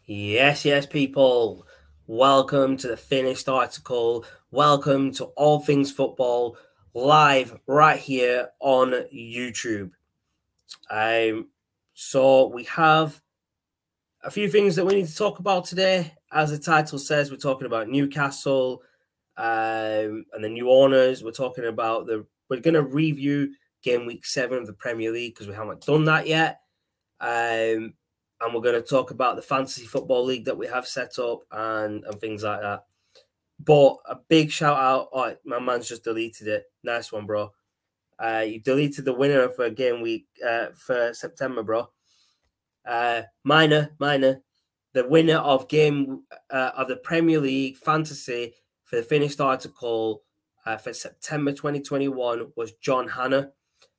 Yes, yes, people. Welcome to the finished article. Welcome to All Things Football live right here on YouTube. So we have a few things that we need to talk about today. As the title says, we're talking about Newcastle and the new owners. We're going to review game week 7 of the Premier League because we haven't done that yet. And we're going to talk about the fantasy football league that we have set up and things like that. But a big shout out. Oh, my man's just deleted it. Nice one, bro. You deleted the winner for game week for September, bro. Minor. The winner of of the Premier League fantasy for the finished article for September 2021 was John Hanna.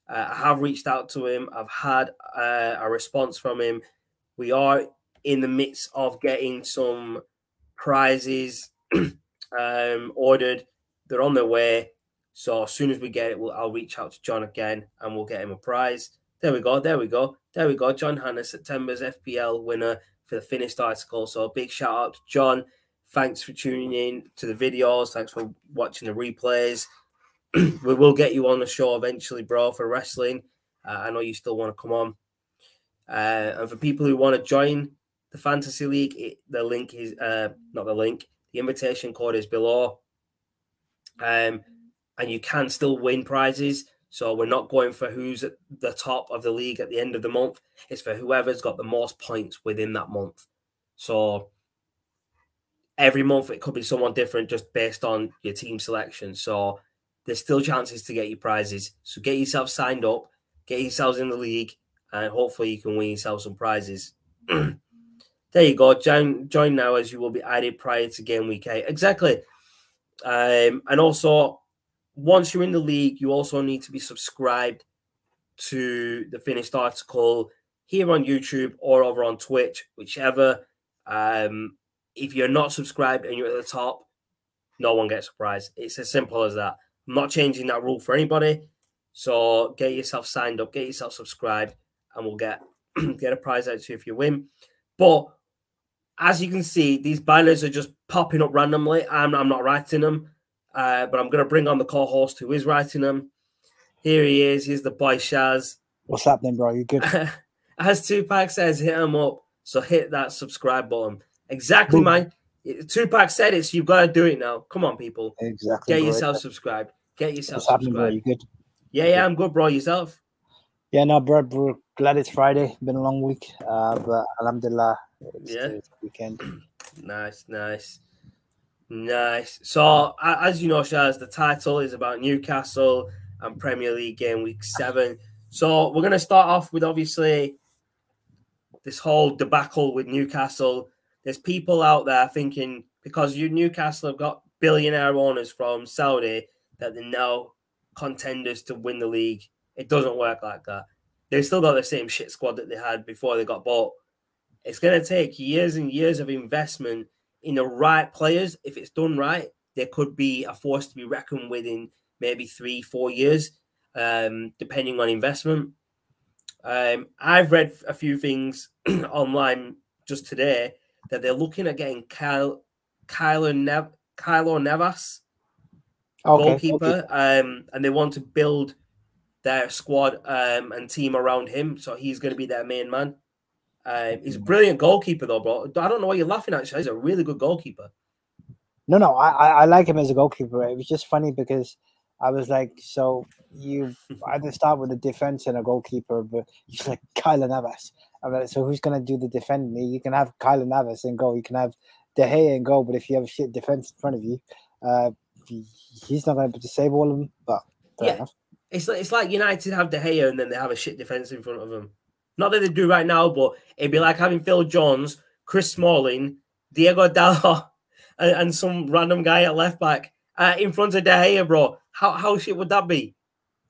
I have reached out to him. I've had a response from him. We are in the midst of getting some prizes ordered. They're on their way. So as soon as we get it, I'll reach out to John again and we'll get him a prize. There we go. John Hanna, September's FPL winner for the finished article. So a big shout out to John. Thanks for tuning in to the videos. Thanks for watching the replays. We will get you on the show eventually, bro, for wrestling. I know you still want to come on. And for people who want to join the Fantasy League, the link is not the link. The invitation code is below. And you can still win prizes. So we're not going for who's at the top of the league at the end of the month. It's for whoever's got the most points within that month. So every month it could be someone different just based on your team selection. So there's still chances to get you prizes. So get yourself signed up, get yourselves in the league, and hopefully you can win yourself some prizes. There you go. Join now as you will be added prior to game week 8. Exactly. And also, once you're in the league, you also need to be subscribed to the finished article here on YouTube or over on Twitch, whichever. If you're not subscribed and you're at the top, no one gets a prize. It's as simple as that. I'm not changing that rule for anybody. So get yourself signed up, get yourself subscribed, and we'll get a prize out to you if you win. But as you can see, these banners are just popping up randomly. I'm not writing them, but I'm going to bring on the co-host who is writing them. Here he is. Here's the boy Shaz. What's happening, bro? You good? As Tupac says, hit him up. So hit that subscribe button. Exactly, man. Tupac said it, so you've got to do it now. Come on, people. Exactly. Get yourself subscribed. Get yourself What's happening, bro? You good? Yeah, I'm good, bro. Yourself? Yeah, no, bro. We're glad it's Friday. Been a long week, but alhamdulillah, it's weekend. Nice. So, as you know, Shaz, the title is about Newcastle and Premier League Gameweek 7. So we're going to start off with, obviously, this whole debacle with Newcastle. There's people out there thinking because Newcastle have got billionaire owners from Saudi that they're now contenders to win the league. It doesn't work like that. They've still got the same shit squad that they had before they got bought. It's going to take years and years of investment in the right players. If it's done right, there could be a force to be reckoned with in maybe 3-4 years, depending on investment. I've read a few things online just today that they're looking at getting Kylo Navas, goalkeeper, and they want to build their squad and team around him. So he's going to be their main man. He's a brilliant goalkeeper, though, bro. I don't know why you're laughing at. He's a really good goalkeeper. No, I like him as a goalkeeper. It was just funny because I was like, so you either start with a defense and a goalkeeper, but he's like Kylo Navas. I'm like, so who's going to do the defending? You can have Kylo Navas and go. You can have De Gea and go, but if you have a shit defense in front of you, he's not going to be able to save all of them. But fair enough. It's like United have De Gea and then they have a shit defense in front of them. Not that they do right now, but it'd be like having Phil Jones, Chris Smalling, Diego Dalot, and some random guy at left back in front of De Gea, bro. How shit would that be?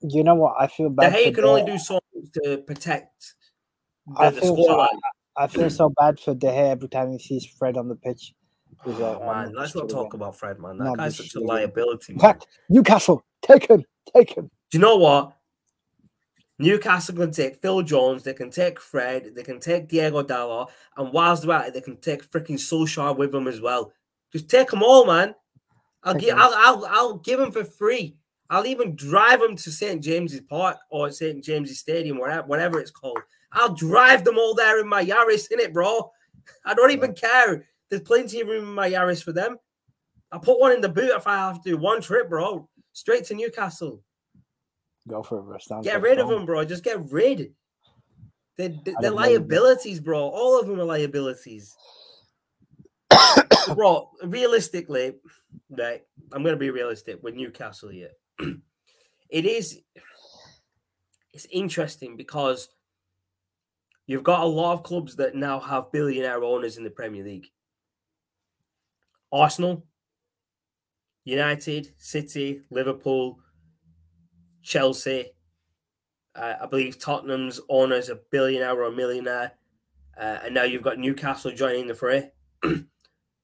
You know what? I feel bad. De Gea can only do so much to protect the scoreline. I feel so bad for De Gea every time he sees Fred on the pitch. Man, let's not talk about Fred, man. That guy's such a liability. In fact, Newcastle, take him. Do you know what? Newcastle can take Phil Jones, they can take Fred, they can take Diego Dalot, and whilst they're at it, they can take freaking Solskjaer with them as well. Just take them all, man. I'll give them for free. I'll even drive them to St. James's Park or St. James's Stadium, whatever it's called. I'll drive them all there in my Yaris, innit, bro? I don't even care. There's plenty of room in my Yaris for them. I'll put one in the boot if I have to. One trip, bro. Straight to Newcastle. Go for it, bro. Get rid of them, bro. Just get rid. They're liabilities, bro. All of them are liabilities. Bro, realistically, right, I'm going to be realistic with Newcastle here. It's interesting because you've got a lot of clubs that now have billionaire owners in the Premier League. Arsenal, United, City, Liverpool, Chelsea. I believe Tottenham's owner is a billionaire or a millionaire. And now you've got Newcastle joining the fray.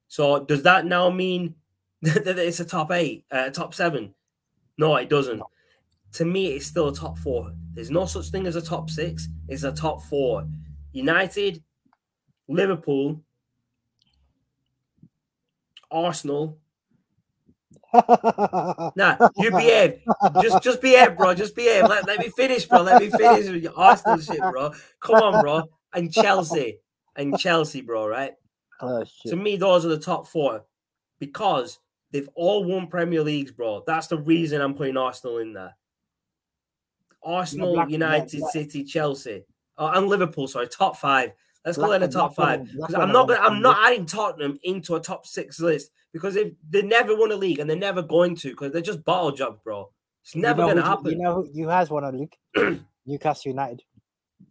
So does that now mean that it's a top 8, top 7? No, it doesn't. No. To me, it's still a top 4. There's no such thing as a top 6. It's a top 4. United, Liverpool, Arsenal. Nah, you behave. Just behave, bro. Just behave. Let me finish, bro. Let me finish with your Arsenal shit, bro. Come on, bro. And Chelsea, bro, right? Oh, shit. To me, those are the top 4 because they've all won Premier Leagues, bro. That's the reason I'm putting Arsenal in there. Arsenal, United, City, Chelsea, and Liverpool. Sorry, top 5. Let's go in the top 5 because I'm not adding Tottenham into a top 6 list because they never won a league and they're never going to because they're just bottle jobs, bro. It's never going to happen. You know who has won a league? Newcastle United.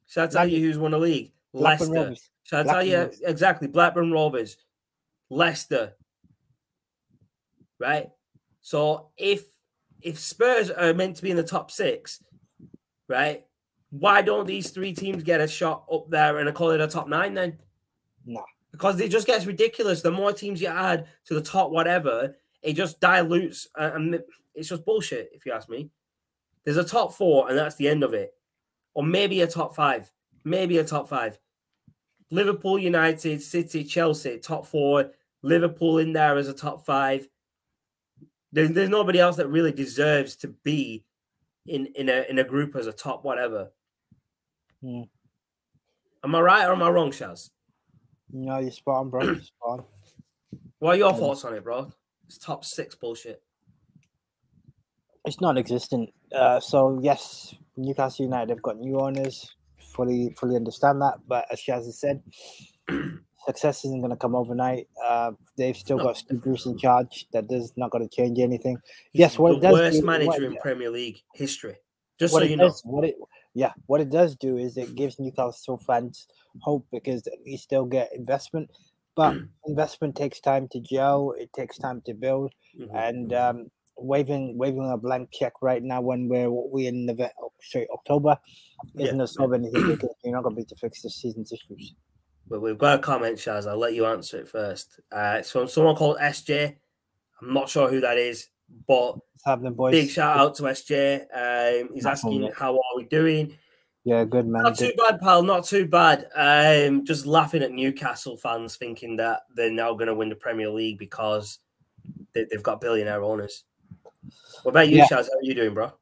Shall I tell you who's won a league? Leicester. Shall I tell you exactly? Blackburn Rovers, Leicester. Right. So if Spurs are meant to be in the top 6, right? Why don't these 3 teams get a shot up there and I call it a top 9 then? No. Because it just gets ridiculous. The more teams you add to the top whatever, it just dilutes. And it's just bullshit, if you ask me. There's a top 4 and that's the end of it. Or maybe a top 5. Maybe a top 5. Liverpool, United, City, Chelsea, top 4. Liverpool in there as a top 5. There's nobody else that really deserves to be in a group as a top whatever. Am I right or am I wrong, Shaz? No, you're spot on, bro. You're spot on. What are your thoughts on it, bro? It's top 6 bullshit. It's non-existent. So yes, Newcastle United have got new owners. Fully understand that, but as Shaz has said, success isn't going to come overnight. They've still got Steve Bruce in charge. That does not going to change anything. Yes, what the worst manager in Premier League history. Just so you know. What it does do is it gives Newcastle fans hope because we still get investment, but investment takes time to gel. It takes time to build, and waving a blank check right now when we're in October isn't going to solve anything because you're not going to be able to fix this season's issues. Well, we've got a comment, Shaz. I'll let you answer it first. It's from someone called SJ. I'm not sure who that is, but big shout out to SJ. He's asking, how are we doing? Yeah, good, man. Not too bad, pal. Not too bad. Just laughing at Newcastle fans thinking that they're now going to win the Premier League because they've got billionaire owners. What about you, Shaz? How are you doing, bro?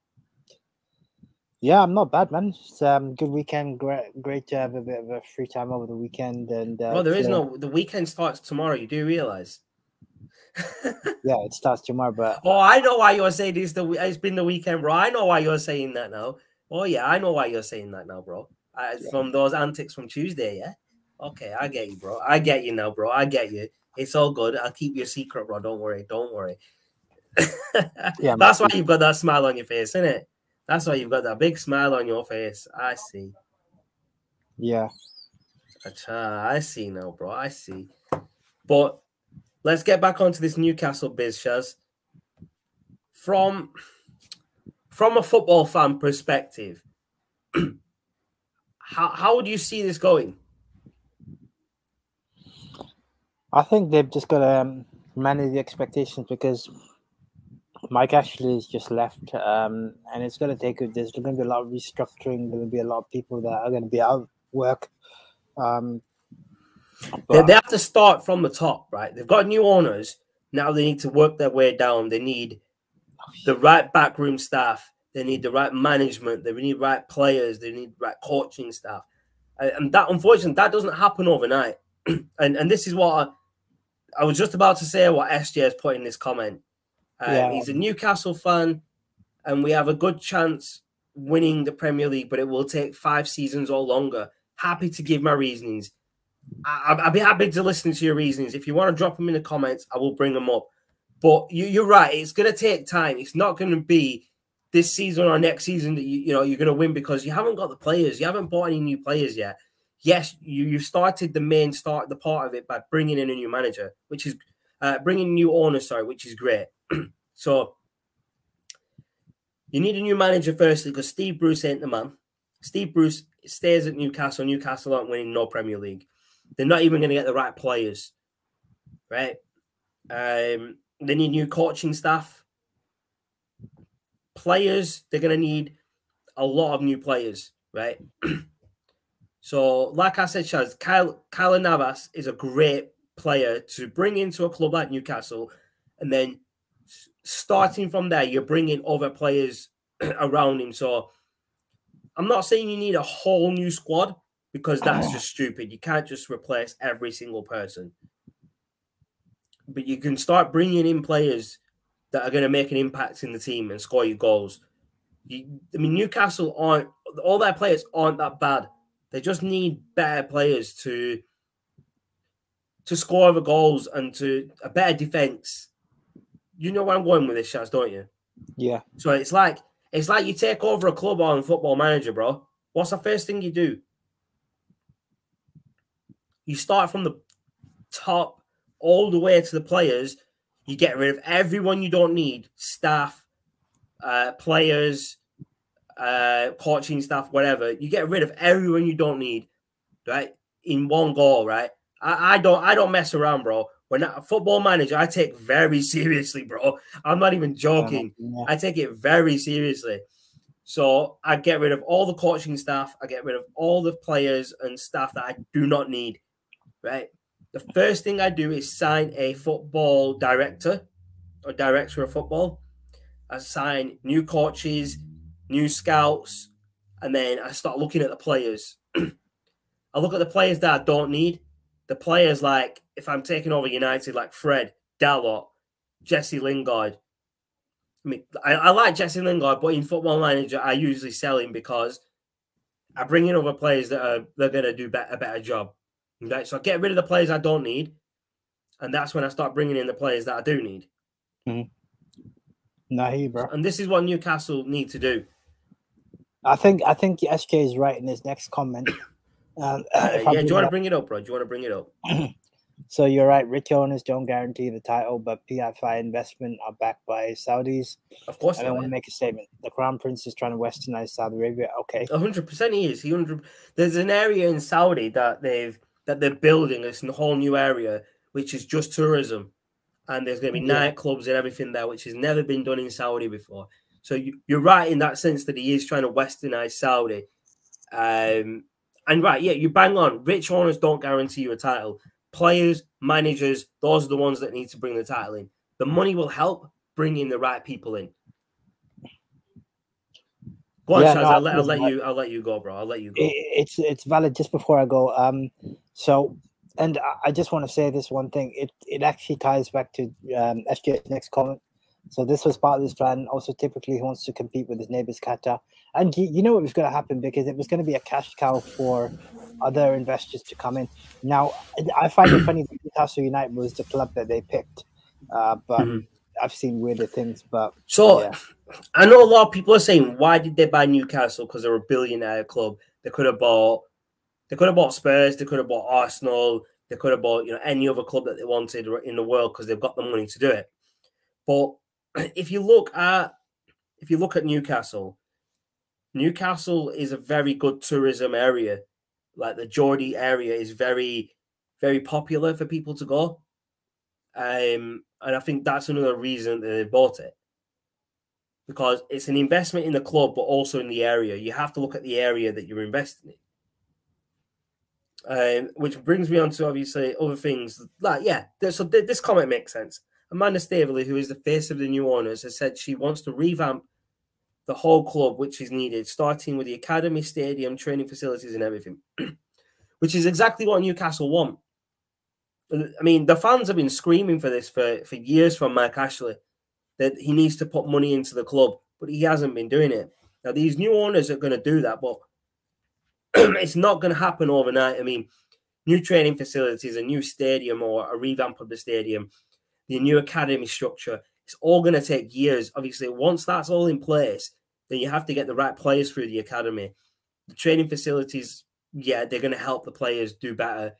Yeah, I'm not bad, man. It's good weekend. Great to have a bit of a free time over the weekend. And well, the weekend starts tomorrow. You do realize? Yeah, it starts tomorrow. But I know why you're saying this. It's been the weekend, bro. I know why you're saying that now. Oh yeah, I know why you're saying that now, bro. From those antics from Tuesday, yeah. Okay, I get you, bro. I get you now, bro. I get you. It's all good. I'll keep your secret, bro. Don't worry. Don't worry. Yeah, that's why you've got that smile on your face, isn't it? That's why you've got that big smile on your face. I see. Yeah. I see now, bro. I see. But let's get back onto this Newcastle biz, Shaz. From a football fan perspective, how would you see this going? I think they've just got to manage the expectations because Mike Ashley has just left, and it's going to take. There's going to be a lot of restructuring. There will be a lot of people that are going to be out of work. They have to start from the top, right? They've got new owners. Now they need to work their way down. They need the right backroom staff. They need the right management. They need right players. They need right coaching staff. And that, unfortunately, that doesn't happen overnight. and this is what I was just about to say, what SJ has put in this comment. He's a Newcastle fan, and we have a good chance winning the Premier League, but it will take 5 seasons or longer. Happy to give my reasonings. I'd be happy to listen to your reasons. If you want to drop them in the comments, I will bring them up. But you're right. It's going to take time. It's not going to be this season or next season that you're going to win, because you haven't got the players. You haven't bought any new players yet. Yes, you started the part of it by bringing in a new manager, which is bringing new owner, which is great. So you need a new manager firstly, because Steve Bruce ain't the man. Steve Bruce stays at Newcastle. Newcastle aren't winning no Premier League. They're not even going to get the right players, right? They need new coaching staff. Players, they're going to need a lot of new players, right? So, like I said, Shaz, Kyler Navas is a great player to bring into a club like Newcastle, and then starting from there, you're bringing other players around him. So, I'm not saying you need a whole new squad, because that's just stupid. You can't just replace every single person. But you can start bringing in players that are going to make an impact in the team and score you goals. Newcastle all their players aren't that bad. They just need better players to score the goals and to a better defense. You know where I'm going with this, Shaz, don't you? Yeah. So it's like you take over a club on Football Manager, bro. What's the first thing you do? You start from the top all the way to the players. You get rid of everyone you don't need, staff, players, coaching staff, whatever. You get rid of everyone you don't need, right? In one goal, right? I don't mess around, bro. When a Football Manager, I take very seriously, bro. I'm not even joking. Yeah. I take it very seriously. So I get rid of all the coaching staff. I get rid of all the players and staff that I do not need, right? The first thing I do is sign a football director or director of football. I sign new coaches, new scouts, and then I start looking at the players. I look at the players that I don't need. The players like, if I'm taking over United, like Fred, Dalot, Jesse Lingard. I like Jesse Lingard, but in Football Manager, I usually sell him because I bring in other players they're going to do a better job. Okay? So I get rid of the players I don't need, and that's when I start bringing in the players that I do need. Nah, bro. And this is what Newcastle need to do. I think SJ is right in his next comment. Do you want to bring it up, bro? Do you want to bring it up? So you're right. Rich owners don't guarantee the title, but PFI investment are backed by Saudis. Of course, I want to make a statement. The Crown Prince is trying to westernize Saudi Arabia. Okay, 100% he is. There's an area in Saudi that they're building. It's a whole new area which is just tourism, and there's going to be nightclubs and everything there, which has never been done in Saudi before. So you're right in that sense that he is trying to westernize Saudi. And right, yeah, you bang on. Rich owners don't guarantee you a title. Players, managers, those are the ones that need to bring the title in. The money will help bring in the right people in. Go on, Shaz. I'll let you go, bro. I'll let you go. It's valid. Just before I go, and I just want to say this one thing. It actually ties back to SJ's next comment. So this was part of his plan. Also, typically he wants to compete with his neighbours, Qatar. And you know what was going to happen, because it was going to be a cash cow for other investors to come in. Now, I find it funny that Newcastle United was the club that they picked. But I've seen weirder things. But I know a lot of people are saying, why did they buy Newcastle? Because they're a billionaire club. They could have bought Spurs. They could have bought Arsenal. They could have bought any other club that they wanted in the world, because they've got the money to do it. But if you look at Newcastle is a very good tourism area. Like the Geordie area is very, very popular for people to go. And I think that's another reason that they bought it. because it's an investment in the club, but also in the area. You have to look at the area that you're investing in. Which brings me on to obviously other things. Like, yeah, so this comment makes sense. Amanda Staveley, who is the face of the new owners, has said she wants to revamp the whole club, which is needed, starting with the academy, stadium, training facilities, and everything, which is exactly what Newcastle want. I mean, the fans have been screaming for this for years from Mike Ashley, that he needs to put money into the club, but he hasn't been doing it. Now, these new owners are going to do that, but it's not going to happen overnight. I mean, new training facilities, a new stadium or a revamp of the stadium, the new academy structure, it's all going to take years. Obviously, once that's all in place, then you have to get the right players through the academy. The training facilities, yeah, they're going to help the players do better,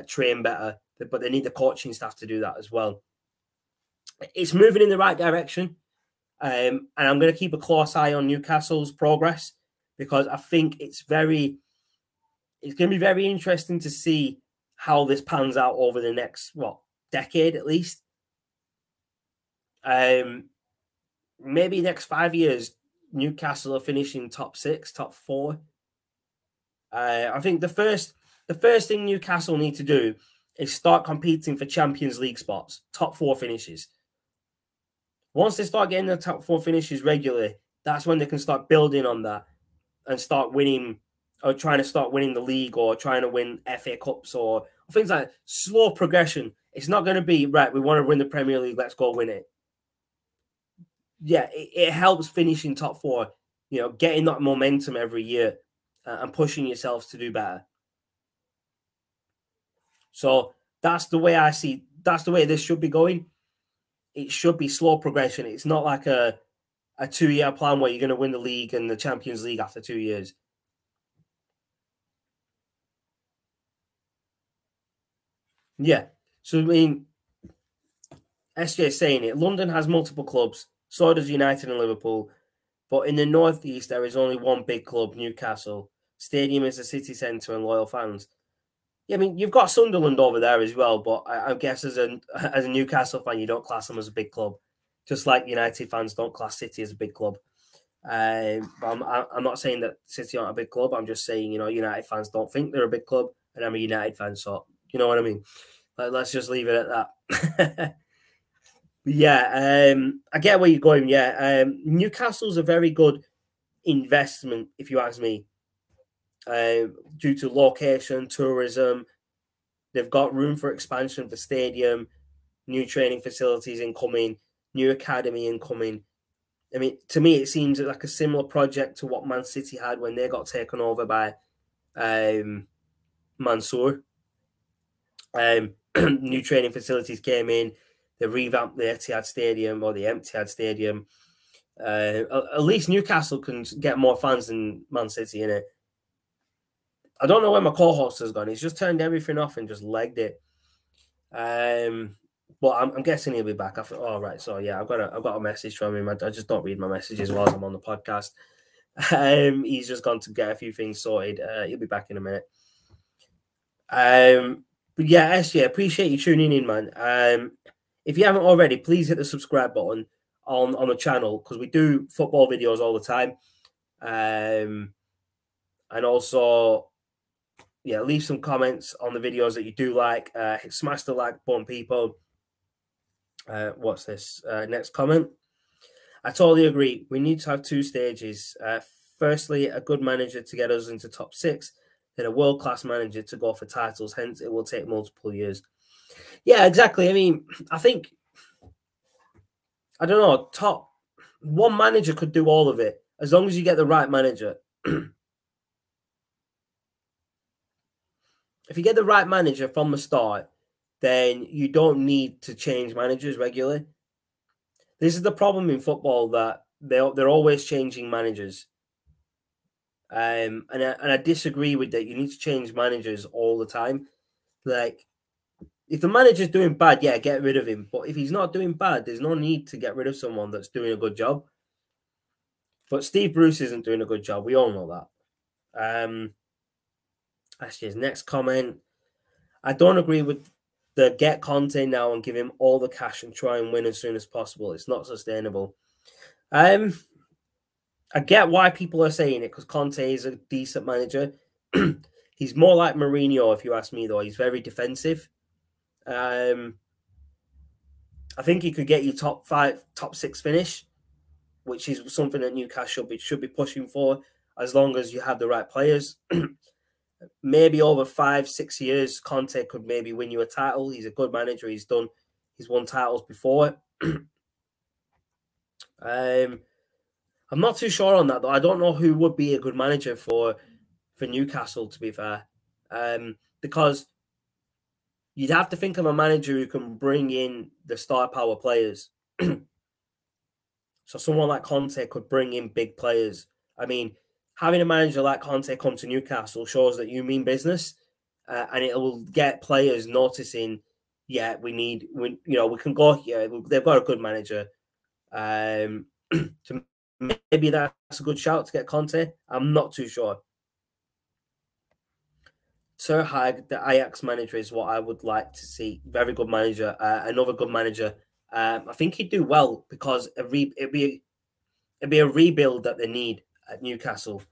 train better, but they need the coaching staff to do that as well. It's moving in the right direction. And I'm going to keep a close eye on Newcastle's progress, because I think it's going to be very interesting to see how this pans out over the next, decade at least. Maybe next 5 years, Newcastle are finishing top 6, top 4. I think the first thing Newcastle need to do is start competing for Champions League spots, top 4 finishes. Once they start getting the top 4 finishes regularly, that's when they can start building on that and start winning, or trying to start winning the league, or trying to win FA Cups, or things like that. Slow progression. It's not going to be, right, we want to win the Premier League, let's go win it. Yeah, it helps finishing top 4, getting that momentum every year and pushing yourselves to do better. So that's the way I see, that's the way this should be going. It should be slow progression. It's not like a 2-year plan where you're going to win the league and the Champions League after 2 years. Yeah. So, I mean, SJ is saying it. London has multiple clubs. So does United and Liverpool. But in the Northeast, there is only one big club, Newcastle. Stadium is a city centre and loyal fans. Yeah, I mean, you've got Sunderland over there as well, but I guess as a Newcastle fan, you don't class them as a big club. Just like United fans don't class City as a big club. But I'm not saying that City aren't a big club. I'm just saying, United fans don't think they're a big club, and I'm a United fan, so you know what I mean? Let's just leave it at that. Yeah, I get where you're going. Yeah, Newcastle's a very good investment, if you ask me, due to location, tourism. They've got room for expansion for stadium, new training facilities incoming, new academy incoming. I mean, to me, it seems like a similar project to what Man City had when they got taken over by Mansour. New training facilities came in. They revamped the Etihad Stadium, or the Etihad Stadium. At least Newcastle can get more fans than Man City in it. I don't know where my co-host has gone. He's just turned everything off and just legged it. But I'm guessing he'll be back. I thought, oh, right. So, yeah, I've got a message from him. I just don't read my messages while I'm on the podcast. He's just gone to get a few things sorted. He'll be back in a minute. But, yeah, SJ, appreciate you tuning in, man. If you haven't already, please hit the subscribe button on the channel, because we do football videos all the time. And also, yeah, leave some comments on the videos that you do like. Smash the like button, people. What's this? Next comment. I totally agree. We need to have 2 stages. Firstly, a good manager to get us into top 6, then a world-class manager to go for titles. Hence, it will take multiple years. Yeah, exactly. I mean, I think, I don't know, one manager could do all of it, as long as you get the right manager. If you get the right manager from the start, then you don't need to change managers regularly. This is the problem in football, that they're always changing managers. And I disagree with that. You need to change managers all the time. Like, if the manager's doing bad, yeah, get rid of him. But if he's not doing bad, there's no need to get rid of someone that's doing a good job. But Steve Bruce isn't doing a good job. We all know that. Actually, his next comment. I don't agree with the get Conte now and give him all the cash and try and win as soon as possible. It's not sustainable. I get why people are saying it because Conte is a decent manager. He's more like Mourinho, if you ask me, though. He's very defensive. I think he could get you top 5, top 6 finish, which is something that Newcastle should be pushing for as long as you have the right players. Maybe over 5-6 years, Conte could maybe win you a title. He's a good manager. He's won titles before. I'm not too sure on that, though. I don't know who would be a good manager for Newcastle, to be fair, because you'd have to think of a manager who can bring in the star power players. So someone like Conte could bring in big players. I mean, having a manager like Conte come to Newcastle shows that you mean business, and it will get players noticing. Yeah, we can go here. They've got a good manager. So maybe that's a good shout to get Conte. I'm not too sure. Sir Hag, the Ajax manager, is what I would like to see. Very good manager. Another good manager. I think he'd do well because it'd be a rebuild that they need at Newcastle,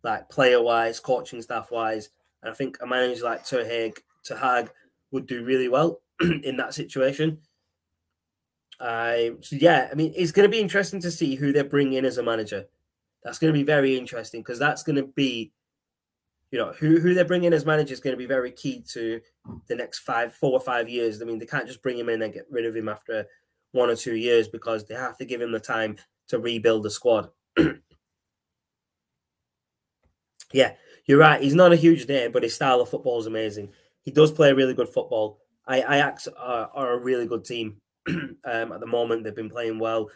like player-wise, coaching staff-wise. And I think a manager like Ter Hag would do really well in that situation. So yeah, I mean, it's going to be interesting to see who they bring in as a manager. That's going to be very interesting because that's going to be, who they bring in as manager is going to be very key to the next 4 or 5 years. I mean, they can't just bring him in and get rid of him after 1 or 2 years because they have to give him the time to rebuild the squad. Yeah, you're right. He's not a huge name, but his style of football is amazing. He does play really good football. Ajax are a really good team. At the moment, they've been playing well.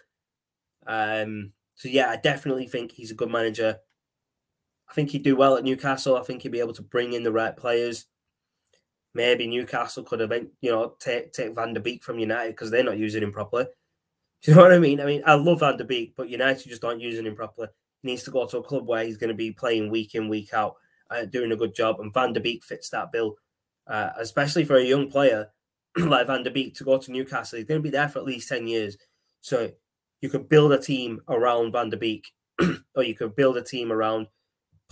So yeah, I definitely think he's a good manager. I think he'd do well at Newcastle. I think he'd be able to bring in the right players. Maybe Newcastle could have, take Van der Beek from United because they're not using him properly. Do you know what I mean? I mean, I love Van der Beek, but United just aren't using him properly. He needs to go to a club where he's going to be playing week in, week out, doing a good job. And Van der Beek fits that bill, especially for a young player like Van der Beek to go to Newcastle. He's going to be there for at least 10 years. So you could build a team around Van der Beek, or you could build a team around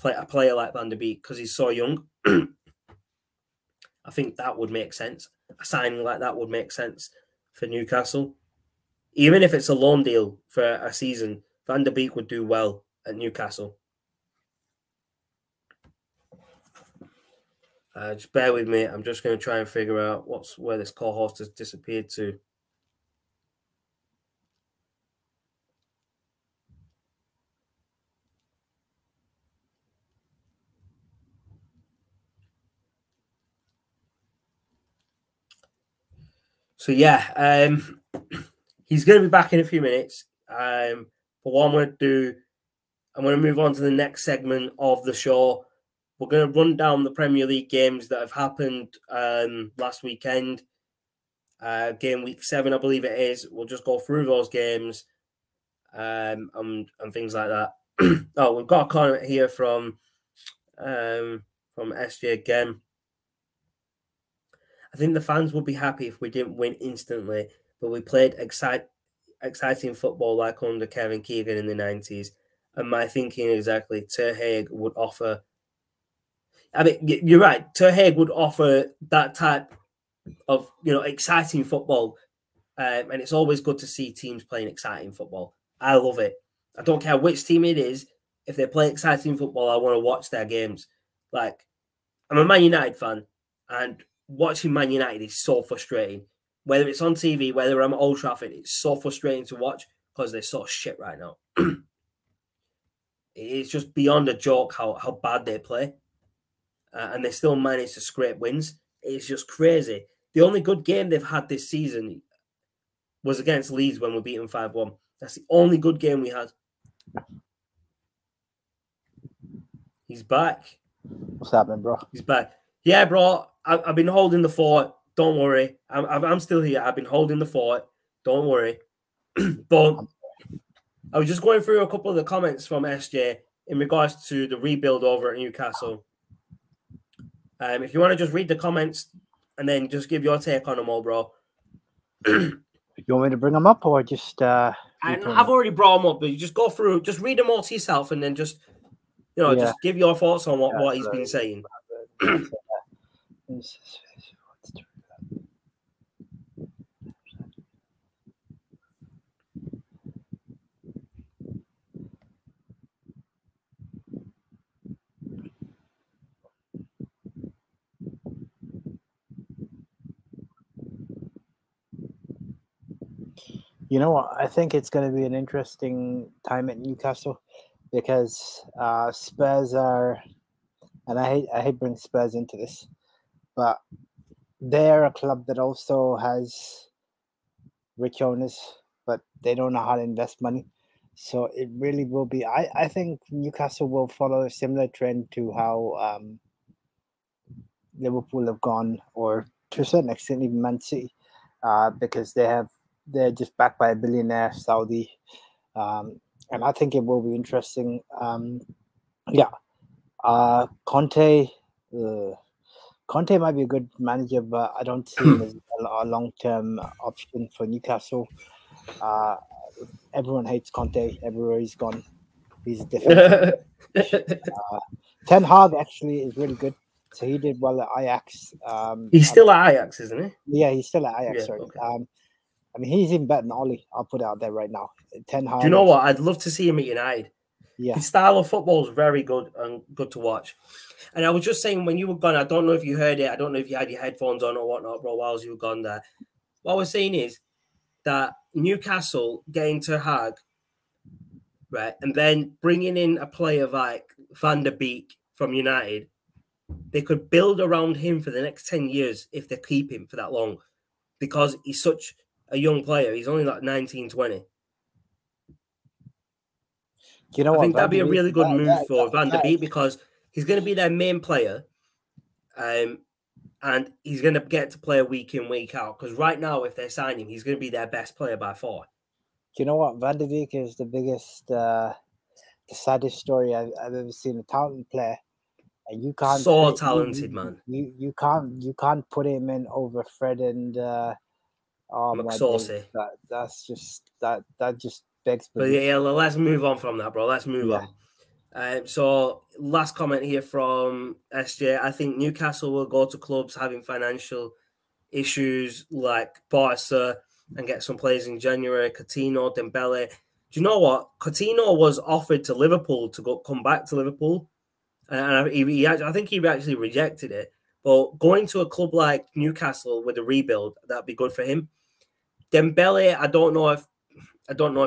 a player like Van der Beek because he's so young. I think that would make sense. A signing like that would make sense for Newcastle. Even if it's a loan deal for a season, Van der Beek would do well at Newcastle. Just bear with me. I'm just going to try and figure out where this co-host has disappeared to. So yeah, he's going to be back in a few minutes. But what I'm going to do, I'm going to move on to the next segment of the show. We're going to run down the Premier League games that have happened last weekend. Gameweek 7, I believe it is. We'll just go through those games and things like that. Oh, we've got a comment here from SJ again. I think the fans would be happy if we didn't win instantly, but we played exciting football like under Kevin Keegan in the 90s. And my thinking exactly, Ter Hag would offer... I mean, you're right. Ter Hag would offer that type of, exciting football. And it's always good to see teams playing exciting football. I love it. I don't care which team it is. If they play exciting football, I want to watch their games. Like, I'm a Man United fan, and watching Man United is so frustrating. Whether it's on TV, whether I'm at Old Trafford, it's so frustrating to watch because they're so shit right now. It's just beyond a joke how bad they play. And they still manage to scrape wins. It's just crazy. The only good game they've had this season was against Leeds when we beat them 5-1. That's the only good game we had. He's back. What's happening, bro? He's back. Yeah, bro. I've been holding the fort. Don't worry. I'm still here. I've been holding the fort. Don't worry. But I was just going through a couple of the comments from SJ in regards to the rebuild over at Newcastle. If you want to just read the comments and then just give your take on them all, bro. You want me to bring them up or just... And I've already brought them up, but you just go through, just read them all to yourself, and then just, you know, just give your thoughts on what he's been saying. You know what? I think it's going to be an interesting time at Newcastle because Spurs are, and I hate bringing Spurs into this, but they're a club that also has rich owners, but they don't know how to invest money. So it really will be. I think Newcastle will follow a similar trend to how Liverpool have gone, or to a certain extent even Man City, because they're just backed by a billionaire Saudi, and I think it will be interesting. Conte might be a good manager, but I don't see him as a long-term option for Newcastle. Everyone hates Conte everywhere he's gone. He's different. Ten Hag actually is really good. So he did well at Ajax. He's still at Ajax, isn't he? Yeah, he's still at Ajax. Yeah, sorry. okay. I mean, he's even better than Ollie. I'll put it out there right now. Ten Hag. Do you know what? I'd love to see him at United. Yeah. His style of football is very good and good to watch. And I was just saying, when you were gone, I don't know if you heard it. I don't know if you had your headphones on or whatnot, bro, while you were gone there. What I was saying is that Newcastle getting to Hag, right, and then bringing in a player like Van der Beek from United, they could build around him for the next 10 years if they keep him for that long, because he's such a young player. He's only like 19, 20. You know I what? think that'd be a really good move for Van der Beek, because he's going to be their main player, and he's going to get to play week in, week out. Because right now, if they sign him, he's going to be their best player by far. You know what? Van der Beek is the biggest, the saddest story I've ever seen. A talented player, and you can't. So talented, man. You can't put him in over Fred and McSaucy. That just begs. But yeah, let's move on from that, bro. Let's move on. So last comment here from SJ. I think Newcastle will go to clubs having financial issues like Barca and get some players in January. Coutinho, Dembele. Do you know what? Coutinho was offered to Liverpool to come back to Liverpool, and I think he actually rejected it. But going to a club like Newcastle with a rebuild, that'd be good for him. Dembele, I don't know if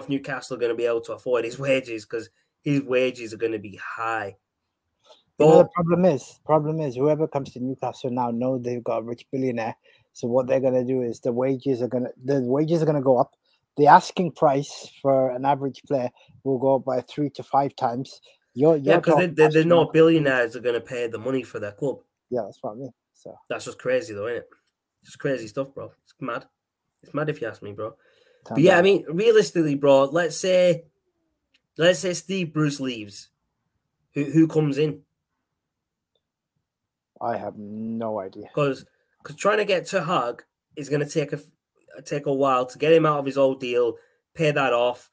Newcastle are going to be able to afford his wages, because his wages are going to be high. But the problem is whoever comes to Newcastle now know they've got a rich billionaire. So what they're going to do is the wages are going to go up. The asking price for an average player will go up by 3 to 5 times. Because they're not billionaires are going to pay the money for their club. Yeah, that's what I mean. So that's just crazy, though, isn't it? It's crazy stuff, bro. It's mad. It's mad if you ask me, bro. But yeah, I mean, realistically, bro, let's say Steve Bruce leaves. Who comes in? I have no idea. Because trying to get to Hag is going to take a while to get him out of his old deal, pay that off,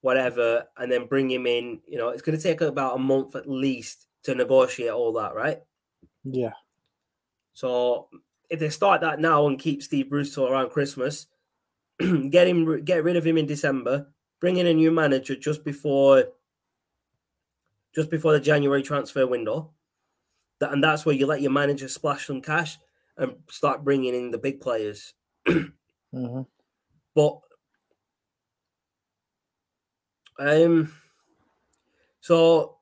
whatever, and then bring him in. You know, it's going to take about a month at least to negotiate all that, right? Yeah. So if they start that now and keep Steve Bruce till around Christmas, get rid of him in December, bring in a new manager just before the January transfer window, and that's where you let your manager splash some cash and start bringing in the big players. Mm-hmm. But so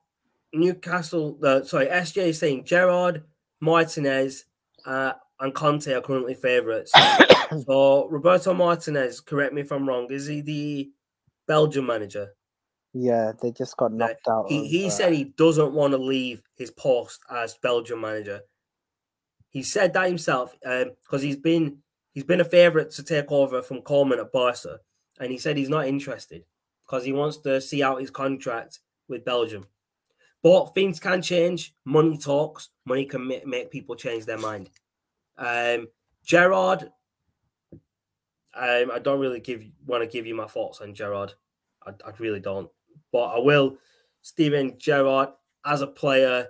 Newcastle, SJ is saying Gerrard, Martinez, and Conte are currently favourites. So Roberto Martinez, correct me if I'm wrong, is he the Belgian manager? Yeah, they just got knocked out. He said he doesn't want to leave his post as Belgian manager. He said that himself because he's been a favourite to take over from Coleman at Barca, and he said he's not interested because he wants to see out his contract with Belgium. But things can change. Money talks. Money can make people change their mind. Gerrard, I don't really want to give you my thoughts on Gerrard. I really don't. But I will. Steven Gerrard, as a player,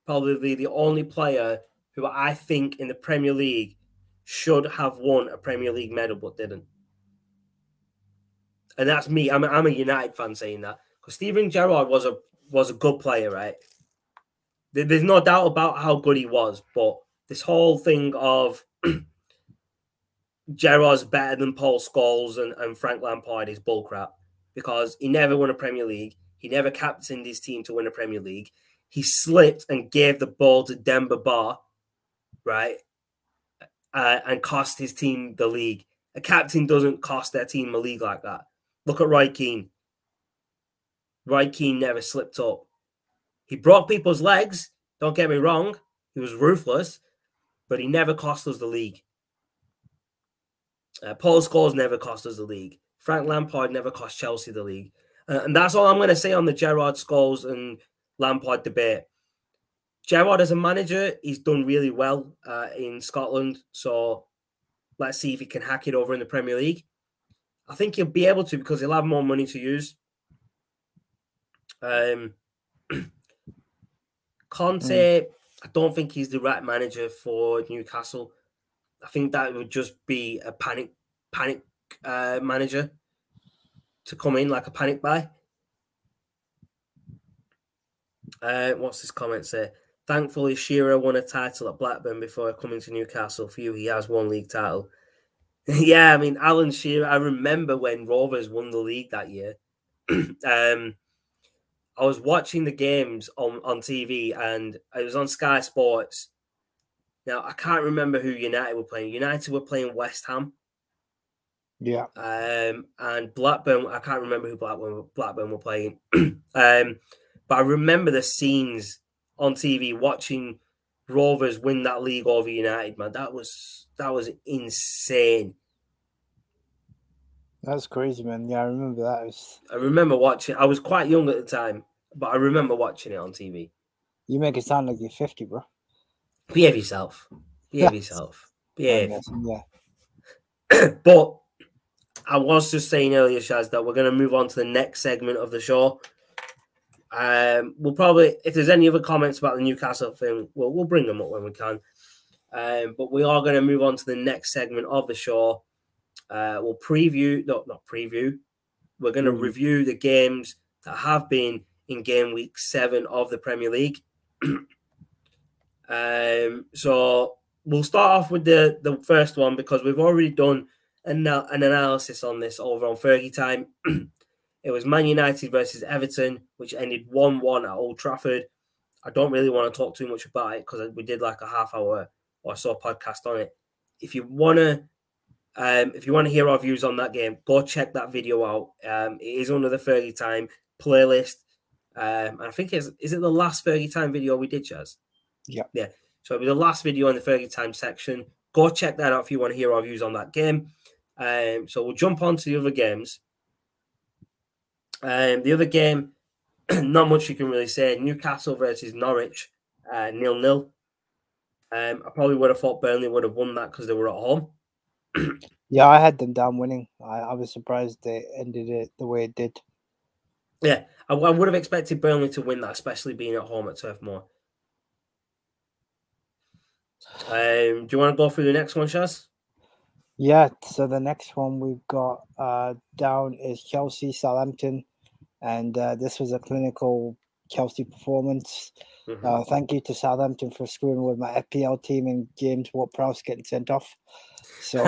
probably the only player who I think in the Premier League should have won a Premier League medal but didn't. And that's me. I'm a United fan saying that. Because Steven Gerrard was a good player, right? There's no doubt about how good he was. But this whole thing of Gerrard's better than Paul Scholes and Frank Lampard is bullcrap. Because he never won a Premier League. He never captained his team to win a Premier League. He slipped and gave the ball to Dembele, right? And cost his team the league. A captain doesn't cost their team a league like that. Look at Roy Keane. Roy Keane never slipped up. He broke people's legs. Don't get me wrong. He was ruthless. But he never cost us the league. Paul Scholes never cost us the league. Frank Lampard never cost Chelsea the league. And that's all I'm going to say on the Gerrard, Scholes and Lampard debate. Gerrard as a manager, he's done really well in Scotland. So let's see if he can hack it over in the Premier League. I think he'll be able to because he'll have more money to use. Conte, I don't think he's the right manager for Newcastle. I think that would just be a panic manager to come in, like a panic buy. What's this comment say? Thankfully, Shearer won a title at Blackburn before coming to Newcastle. For you, he has one league title. Yeah, I mean, Alan Shearer, I remember when Rovers won the league that year. I was watching the games on TV and it was on Sky Sports. Now, I can't remember who United were playing. United were playing West Ham. Yeah. And Blackburn, I can't remember who Blackburn were playing. But I remember the scenes on TV watching Rovers win that league over United, man. That was insane. That's crazy, man. Yeah, I remember that. I remember watching. I was quite young at the time, but I remember watching it on TV. You make it sound like you're 50, bro. Behave yourself. Behave yourself. Behave. Yeah. But I was just saying earlier, Shaz, that we're going to move on to the next segment of the show. We'll probably, if there's any other comments about the Newcastle thing, we'll bring them up when we can. But we are going to move on to the next segment of the show. We'll preview, not preview. We're going to review the games that have been in game week 7 of the Premier League. So we'll start off with the first one because we've already done an analysis on this over on Fergie Time. It was Man United versus Everton, which ended 1-1 at Old Trafford. I don't really want to talk too much about it because we did like a half-hour or so podcast on it. If you want to hear our views on that game, go check that video out. It is under the Fergie Time playlist. I think is it the last Fergie Time video we did, Chaz? Yeah. So it'll be the last video in the Fergie Time section. Go check that out if you want to hear our views on that game. So we'll jump on to the other games. The other game, not much you can really say. Newcastle versus Norwich, 0-0. I probably would have thought Burnley would have won that because they were at home. Yeah, I had them down winning. I was surprised they ended it the way it did. Yeah, I would have expected Burnley to win that, especially being at home at Turf Moor. Do you want to go through the next one, Shaz? Yeah, so the next one we've got down is Chelsea, Southampton. And this was a clinical Chelsea performance. Thank you to Southampton for screwing with my FPL team and James Ward-Prowse getting sent off. So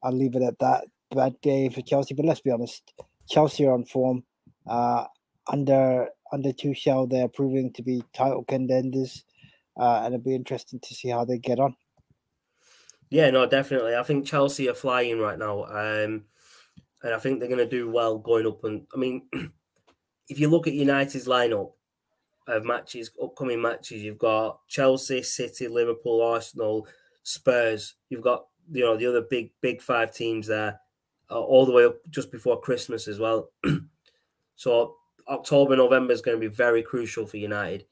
I'll leave it at that. Bad day for Chelsea, but let's be honest. Chelsea are on form. Under Tuchel, they're proving to be title contenders. And it'll be interesting to see how they get on. Yeah, no, definitely. I think Chelsea are flying right now. And I think they're going to do well going up. And I mean, if you look at United's lineup of matches, upcoming matches, you've got Chelsea, City, Liverpool, Arsenal, Spurs. You've got, the other big 5 teams there, all the way up just before Christmas as well. So October, November is going to be very crucial for United.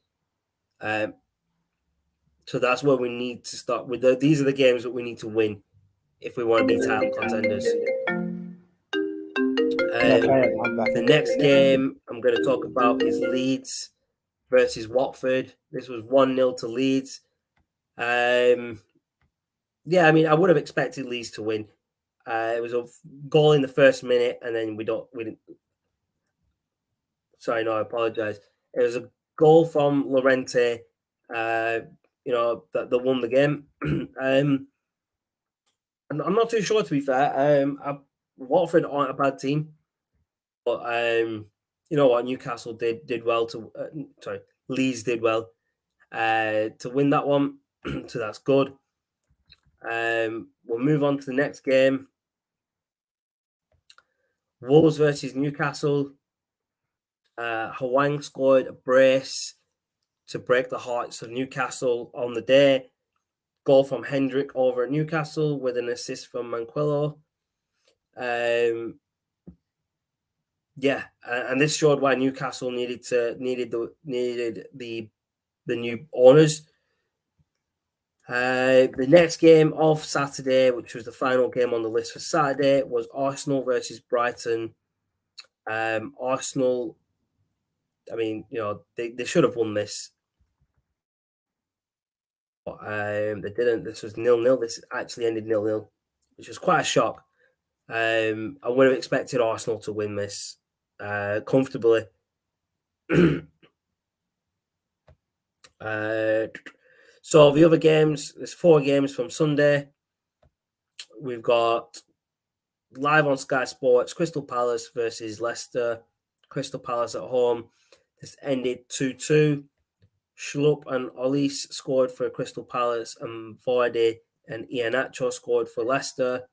So that's where we need to start with. These are the games that we need to win if we want to be title contenders. The next game I'm going to talk about is Leeds versus Watford. This was 1-0 to Leeds. Yeah, I mean, I would have expected Leeds to win. It was a goal in the first minute, and then we didn't. Sorry, no, I apologize. It was a goal from Llorente, that won the game. I'm not too sure, to be fair. Watford aren't a bad team, but you know what? Newcastle did well to. Leeds did well to win that one, so that's good. We'll move on to the next game. Wolves versus Newcastle. Hwang scored a brace to break the hearts of Newcastle on the day. Goal from Hendrick over at Newcastle with an assist from Manquillo. And this showed why Newcastle needed the new owners. The next game of Saturday, which was the final game on the list for Saturday, was Arsenal versus Brighton. Arsenal, I mean, they should have won this. But they didn't. This was 0-0. This actually ended 0-0, which was quite a shock. I would have expected Arsenal to win this comfortably. So the other games, there's 4 games from Sunday. We've got live on Sky Sports, Crystal Palace versus Leicester. Crystal Palace at home. This ended 2-2. Schlupp and Olise scored for Crystal Palace, and Vardy and Iheanacho scored for Leicester.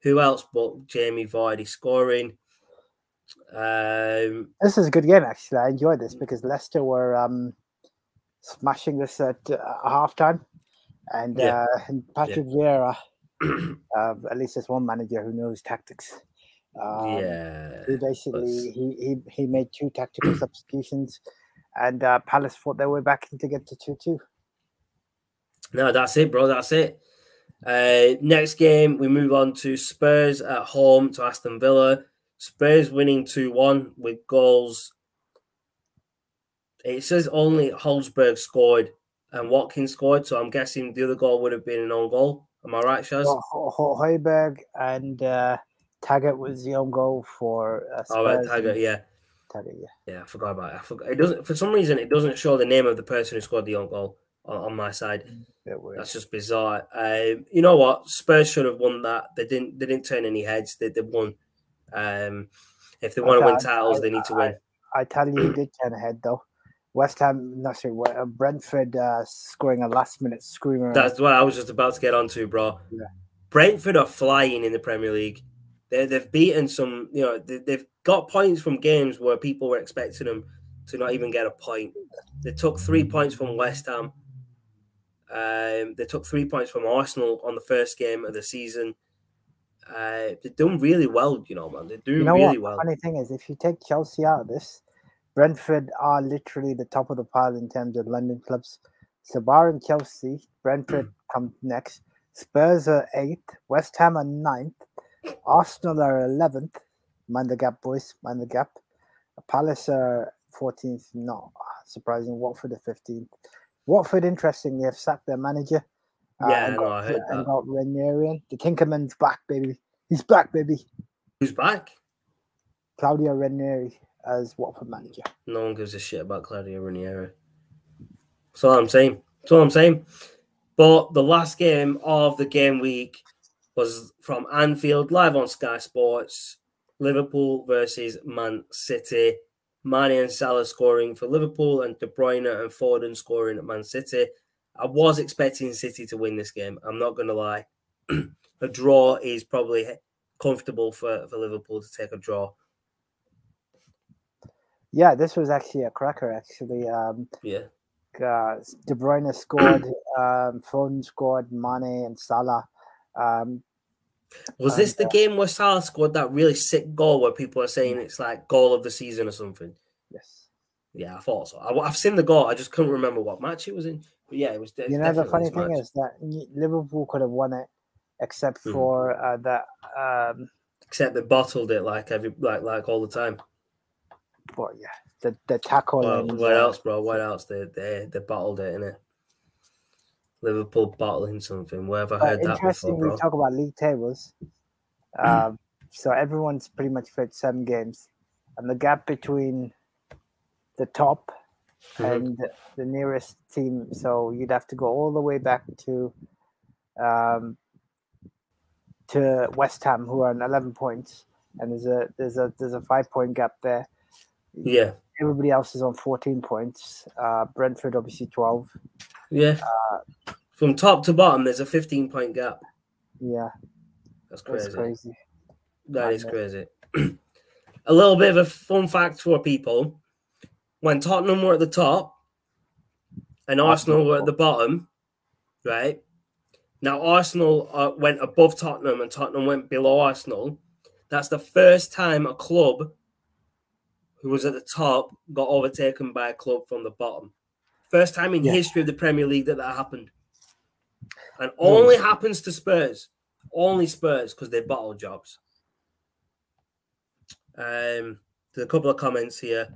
Who else but Jamie Vardy scoring? This is a good game, actually. I enjoyed this because Leicester were smashing this at halftime. And Patrick Vieira, at least there's one manager who knows tactics. He basically he made 2 tactical substitutions, and Palace fought their way back to get to 2-2. No, that's it, bro. That's it. Next game, we move on to Spurs at home to Aston Villa. Spurs winning 2-1 with goals. It says only Holzberg scored and Watkins scored, so I'm guessing the other goal would have been an own goal. Am I right, Shaz? Højbjerg and Taggart was the own goal for Spurs. Oh, right, Taggart, yeah. Taggart, yeah. Yeah, I forgot about it. It doesn't, for some reason, it doesn't show the name of the person who scored the own goal on my side. That's just bizarre. You know what? Spurs should have won that. They didn't turn any heads. They won. If they want to win titles, they need to win. I tell you, he did turn ahead though. Brentford scoring a last-minute screamer. That's what I was just about to get onto, bro. Yeah. Brentford are flying in the Premier League. They've beaten some, they've got points from games where people were expecting them to not even get a point. They took 3 points from West Ham. They took 3 points from Arsenal on the first game of the season. They're doing really well, man. They're doing really well. The funny thing is, if you take Chelsea out of this, Brentford are literally the top of the pile in terms of London clubs. So barring Chelsea, Brentford come next. Spurs are 8th. West Ham are 9th. Arsenal are 11th. Mind the gap, boys. Mind the gap. Palace are 14th. Not surprising. Watford are 15th. Watford, interestingly, have sacked their manager. I heard that. And got Ranieri in. The Tinkerman's back, baby. He's back, baby. Who's back? Claudio Ranieri as Watford manager. No one gives a shit about Claudio Ranieri. That's all I'm saying. But the last game of the game week was from Anfield, live on Sky Sports. Liverpool versus Man City. Mane and Salah scoring for Liverpool, and De Bruyne and Foden scoring at Man City. I was expecting City to win this game. I'm not going to lie. A draw is probably comfortable for Liverpool to take a draw. Yeah, this was actually a cracker, actually. De Bruyne scored, Foden scored, Mane and Salah. Was this the game where Salah scored that really sick goal where people are saying it's like goal of the season or something? Yes. Yeah, I thought so. I've seen the goal. I just couldn't remember what match it was in. But yeah, it was the funny thing is that Liverpool could have won it except for that Except they bottled it like all the time. But yeah, the tackle. Well, what else, bro? What else? They bottled it, innit? Liverpool bottling something. Where have I heard that before, bro? We talk about league tables. So everyone's pretty much played 7 games, and the gap between the top and the nearest team. So you'd have to go all the way back to West Ham, who are on 11 points, and there's a 5-point gap there. Yeah. Everybody else is on 14 points. Brentford obviously 12. Yeah. From top to bottom, there's a 15-point gap. Yeah. That's crazy. That's crazy. That is crazy. A little bit of a fun fact for people. When Tottenham were at the top and Arsenal were at the bottom, right? Now Arsenal went above Tottenham and Tottenham went below Arsenal. That's the first time a club who was at the top got overtaken by a club from the bottom. First time in history of the Premier League that happened. And only happens to Spurs. Only Spurs, because they bottle jobs. There's a couple of comments here.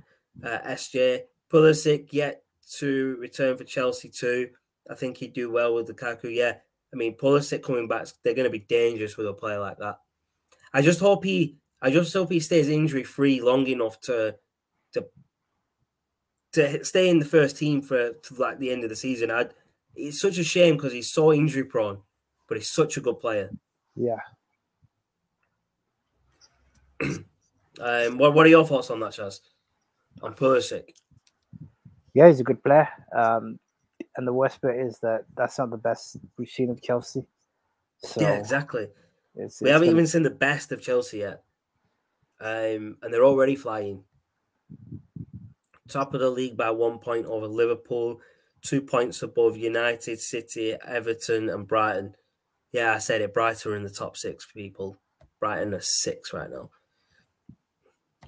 SJ, Pulisic yet to return for Chelsea too. I think he'd do well with Lukaku. Yeah, I mean Pulisic coming back, they're going to be dangerous with a player like that. I just hope he stays injury free long enough to stay in the first team to like the end of the season. It's such a shame because he's so injury prone, but he's such a good player. Yeah. What are your thoughts on that, Chaz? On Pulisic? Yeah, he's a good player. And the worst bit is that that's not the best we've seen of Chelsea. So yeah, exactly. We haven't even seen the best of Chelsea yet. And they're already flying. Top of the league by 1 point over Liverpool, 2 points above United, City, Everton, and Brighton. Yeah, I said it. Brighton are in the top 6 people. Brighton are 6 right now.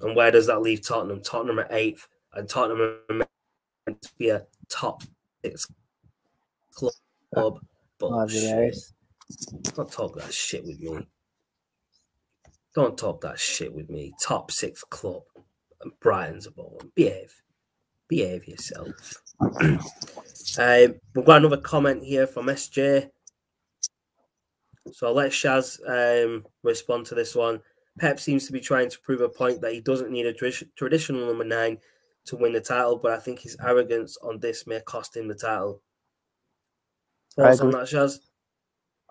And where does that leave Tottenham? Tottenham are 8th, and Tottenham are meant to be a top 6 club. Bullshit. Don't talk that shit with me. Don't talk that shit with me. Top 6 club. And Brighton's above them. Behave yourself. We've got another comment here from SJ. So I'll let Shaz respond to this one. Pep seems to be trying to prove a point that he doesn't need a traditional number 9 to win the title, but I think his arrogance on this may cost him the title. Thoughts on that, Shaz?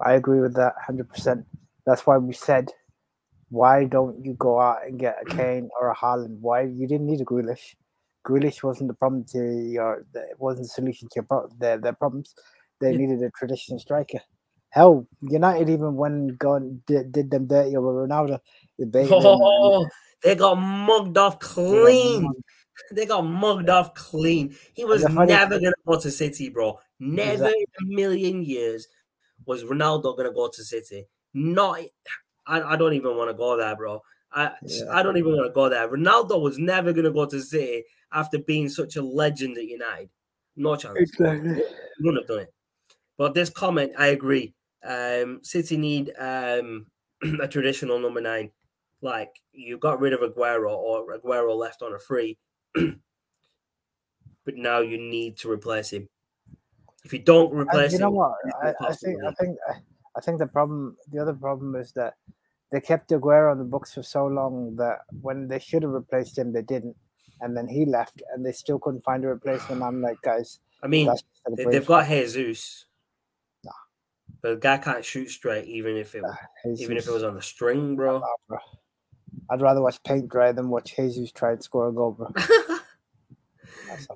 I agree with that 100%. That's why we said, why don't you go out and get a Kane or a Haaland? Why you didn't need a Grealish? Grealish wasn't the problem to it wasn't the solution to their problems. They needed a traditional striker. Hell, United even did them dirty over Ronaldo. They got mugged off clean. They got mugged off clean. He was never going to go to City, bro. Never in a million years was Ronaldo going to go to City. I don't even want to go there, bro. I don't even want to go there. Ronaldo was never going to go to City after being such a legend at United. No chance. Exactly. He wouldn't have done it. But this comment, I agree. City need a traditional number 9. Like, you got rid of Aguero, or Aguero left on a free. But now you need to replace him. If you don't replace him, you know what? I think the other problem is that they kept Aguero on the books for so long that when they should have replaced him, they didn't. And then he left, and they still couldn't find a replacement. I'm like, guys, I mean, they've got Jesus. Nah. The guy can't shoot straight, even if it was on the string, bro. I'd rather watch paint dry than watch Jesus try and score a goal, bro.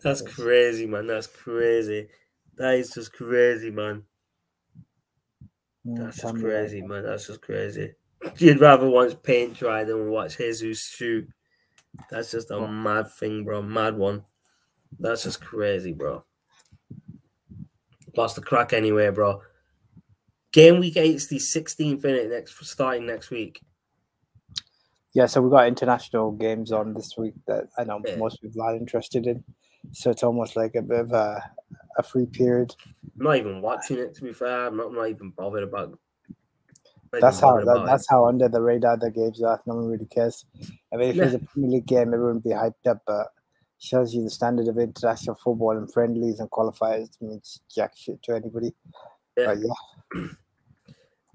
That's crazy, man. That's crazy. That is just crazy, man. That's just crazy, man. That's just crazy. You'd rather watch paint dry than watch Jesus shoot. That's just a mad thing, bro. Mad one. That's just crazy, bro. Lost the crack anyway, bro. Game week 8 is the 16th minute starting next week. Yeah, so we've got international games on this week that I know most people are interested in. So it's almost like a bit of a free period. I'm not even watching it, to be fair. I'm not even bothered about it. That's how under the radar the games are. No one really cares. I mean, if it was a Premier League game, everyone would be hyped up, but shows you the standard of international football and friendlies and qualifiers. I mean, it's jack shit to anybody. Yeah. But yeah.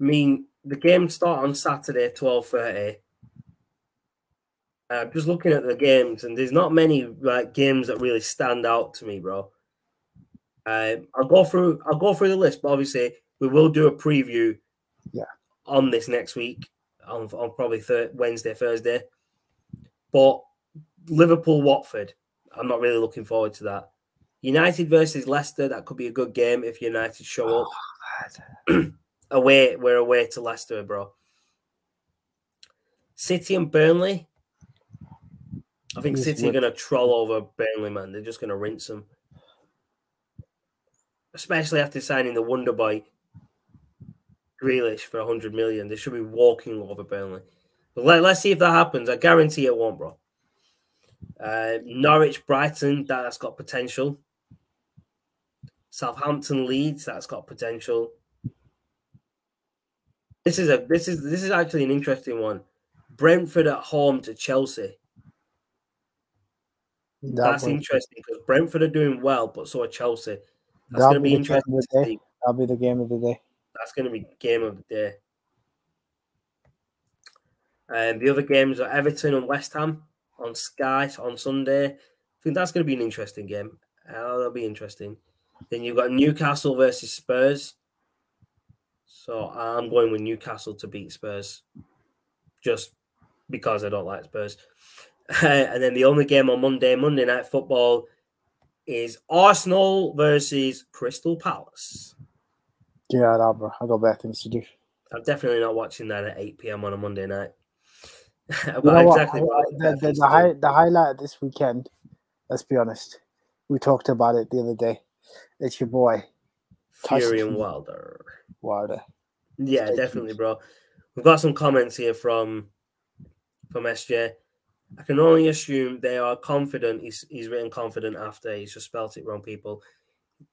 I mean, the games start on Saturday, 12:30. Just looking at the games, and there's not many games that really stand out to me, bro. I'll go through the list, but obviously we will do a preview. Yeah. On this next week, on probably Wednesday, Thursday. But Liverpool, Watford, I'm not really looking forward to that. United versus Leicester, that could be a good game if United show up. We're away to Leicester, bro. City and Burnley. I think City are going to troll over Burnley, man. They're just going to rinse them. Especially after signing the wonder boy Grealish for 100 million. They should be walking over Burnley. But let's see if that happens. I guarantee it won't, bro. Norwich, Brighton, that's got potential. Southampton, Leeds, that's got potential. This is actually an interesting one. Brentford at home to Chelsea. That's interesting because Brentford are doing well, but so are Chelsea. That's going to be interesting to see. That'll be the game of the day. That's going to be game of the day. And the other games are Everton and West Ham on Sky on Sunday. I think that's going to be an interesting game. That'll be interesting. Then you've got Newcastle versus Spurs. So I'm going with Newcastle to beat Spurs. Just because I don't like Spurs. And then the only game on Monday Night Football, is Arsenal versus Crystal Palace. Yeah, bro. I got better things to do. I'm definitely not watching that at 8 p.m. on a Monday night. The highlight of this weekend, let's be honest, we talked about it the other day. It's your boy, Fury and Wilder. Yeah, definitely, bro. We've got some comments here from SJ. I can only assume they are confident. He's written confident after. He's just spelt it wrong, people.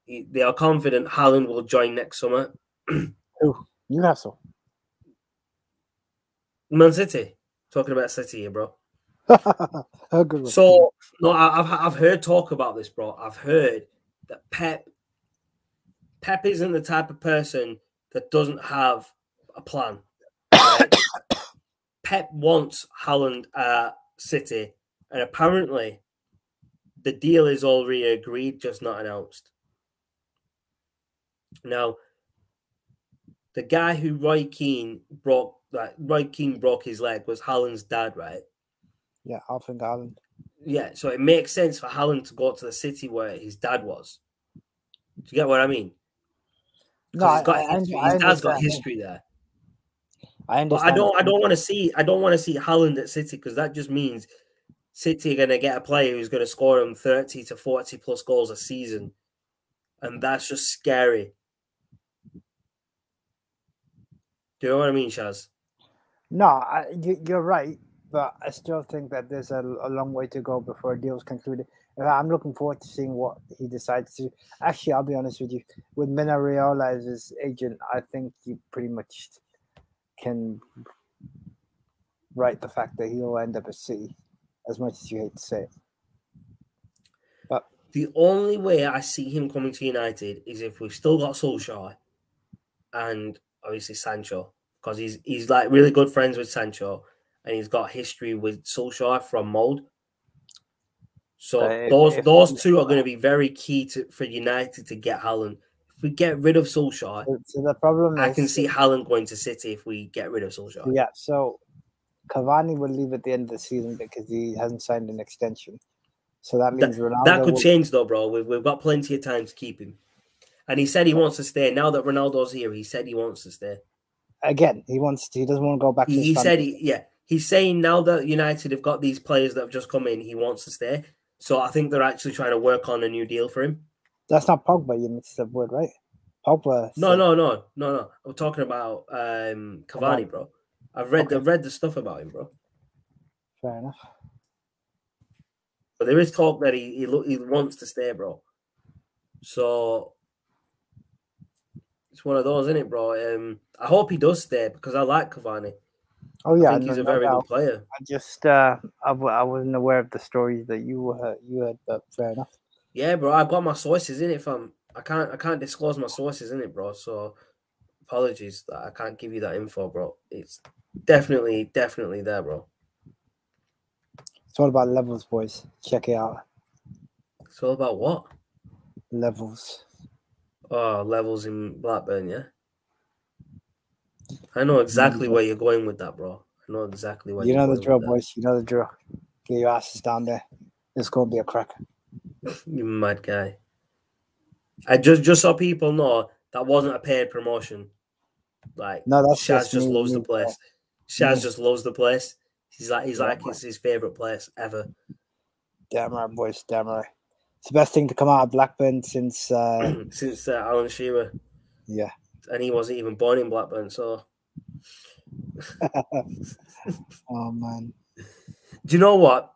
They are confident Haaland will join next summer. Who? Newcastle. Man City. Talking about City here, bro. Good so, no, I've heard talk about this, bro. I've heard that Pep isn't the type of person that doesn't have a plan. Right? Pep wants Haaland at City, and apparently the deal is already agreed, just not announced. Now, the guy who Roy Keane broke his leg was Haaland's dad, right? Yeah, I think Haaland. Yeah, so it makes sense for Haaland to go to the city where his dad was. Do you get what I mean? No, his dad's got history there. I understand. But I don't want to see Haaland at City, because that just means City are going to get a player who's going to score him 30 to 40 plus goals a season, and that's just scary. Do you know what I mean, Shaz? No, you're right, but I still think that there's a long way to go before a deal's concluded. I'm looking forward to seeing what he decides to do. Actually, I'll be honest with you. With Mina Raiola as his agent, I think you pretty much can write the fact that he'll end up at City, as much as you hate to say it. But the only way I see him coming to United is if we've still got Solskjaer and obviously Sancho, because he's like really good friends with Sancho, and he's got history with Solskjaer from Mold. So those two are going to be very key for United to get Haaland. If we get rid of Solskjaer, so the problem I can see Haaland going to City if we get rid of Solskjaer. Yeah, so Cavani will leave at the end of the season because he hasn't signed an extension. So that means Ronaldo. That could change though, bro. We've got plenty of time to keep him. And he said he wants to stay. Now that Ronaldo's here, he said he wants to stay. Again, he doesn't want to go back to his family. He's saying now that United have got these players that have just come in, he wants to stay. So I think they're actually trying to work on a new deal for him. That's not Pogba, you mixed up word, right? Pogba. No. I'm talking about Cavani, bro. I've read the stuff about him, bro. Fair enough. But there is talk that he wants to stay, bro. So It's one of those, isn't it, bro? I hope he does stay because I like Cavani. Oh yeah, I think he's a very good player. I just I wasn't aware of the stories that you had, but fair enough. Yeah, bro. I've got my sources in it, fam. I can't disclose my sources in it, bro. So apologies that I can't give you that info, bro. It's definitely there, bro. It's all about levels, boys. Check it out. It's all about what? Levels. Oh, levels in Blackburn, yeah. I know exactly where you're going with that, bro. I know exactly where you're going. You know the drill, boys. You know the drill. Get your asses down there. It's gonna be a cracker. You mad guy. I just so people know that wasn't a paid promotion. Like no, that's Shaz just loves the place. Shaz just loves the place. He's like it's his favorite place ever. Damn right, boys. Damn right. It's the best thing to come out of Blackburn since Alan Shearer. Yeah. And he wasn't even born in Blackburn, so. Oh man. Do you know what?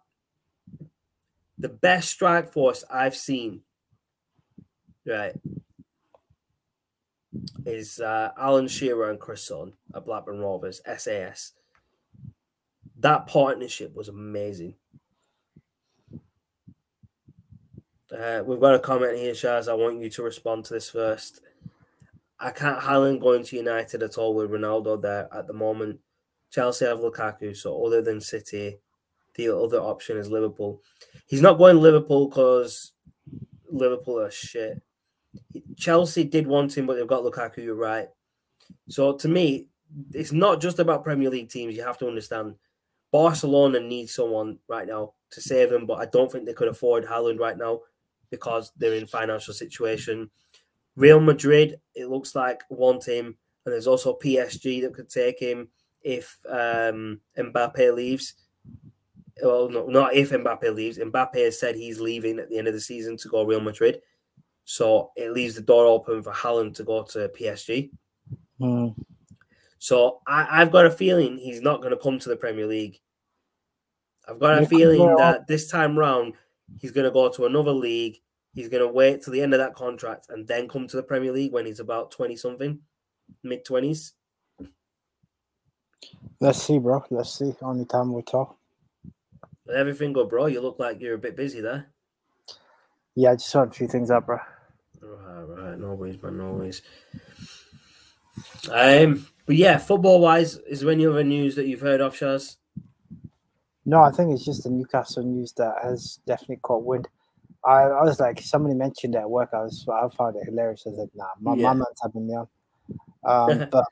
The best strike force I've seen, right, is Alan Shearer and Chris Sutton at Blackburn Rovers, SAS. That partnership was amazing. We've got a comment here, Shaz. I want you to respond to this first. I can't Haaland going to United at all with Ronaldo there at the moment. Chelsea have Lukaku, so other than City, the other option is Liverpool. He's not going to Liverpool because Liverpool are shit. Chelsea did want him, but they've got Lukaku, you're right. So to me, it's not just about Premier League teams. You have to understand Barcelona needs someone right now to save them, but I don't think they could afford Haaland right now because they're in financial situation. Real Madrid, it looks like, want him, and there's also PSG that could take him if Mbappe leaves. Well, no, not if Mbappe leaves. Mbappe has said he's leaving at the end of the season to go Real Madrid. So it leaves the door open for Haaland to go to PSG. So I've got a feeling he's not going to come to the Premier League. I've got a feeling that this time round, he's going to go to another league. He's going to wait till the end of that contract and then come to the Premier League when he's about 20-something, mid-20s. Let's see, bro. Let's see. Only time will tell. Everything good, bro? You look like you're a bit busy there. Yeah, I just saw a few things up, bro. Right. No worries, man. No worries. But yeah, football-wise, is there any other news that you've heard of, Shaz? No, I think it's just the Newcastle news that has definitely caught wind. I was like, somebody mentioned it at work. I found it hilarious. I was like, nah, my man's having me on. But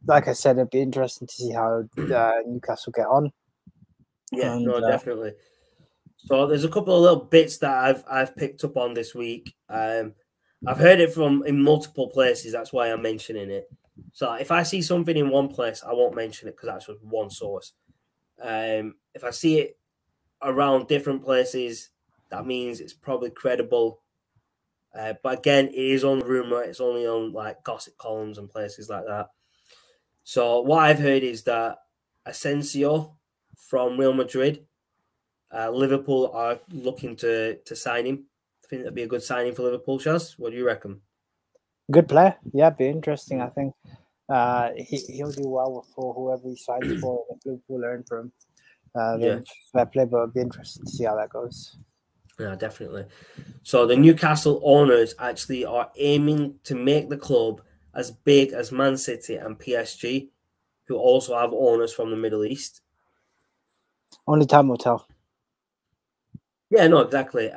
like I said, it'd be interesting to see how Newcastle get on. Yeah, definitely. So there's a couple of little bits that I've picked up on this week. I've heard it in multiple places. That's why I'm mentioning it. So if I see something in one place, I won't mention it because that's just one source. If I see it around different places, that means it's probably credible. But again, it is on rumor. It's only on like gossip columns and places like that. So what I've heard is that Asensio from Real Madrid, Liverpool are looking to sign him. I think that'd be a good signing for Liverpool, Shaz. What do you reckon? Good player. Yeah, be interesting. I think he'll do well for whoever he signs for. If Liverpool learn from him, fair play, but it'll be interesting to see how that goes. Yeah, definitely. So the Newcastle owners actually are aiming to make the club as big as Man City and PSG, who also have owners from the Middle East. Only time will tell. Yeah, no, exactly.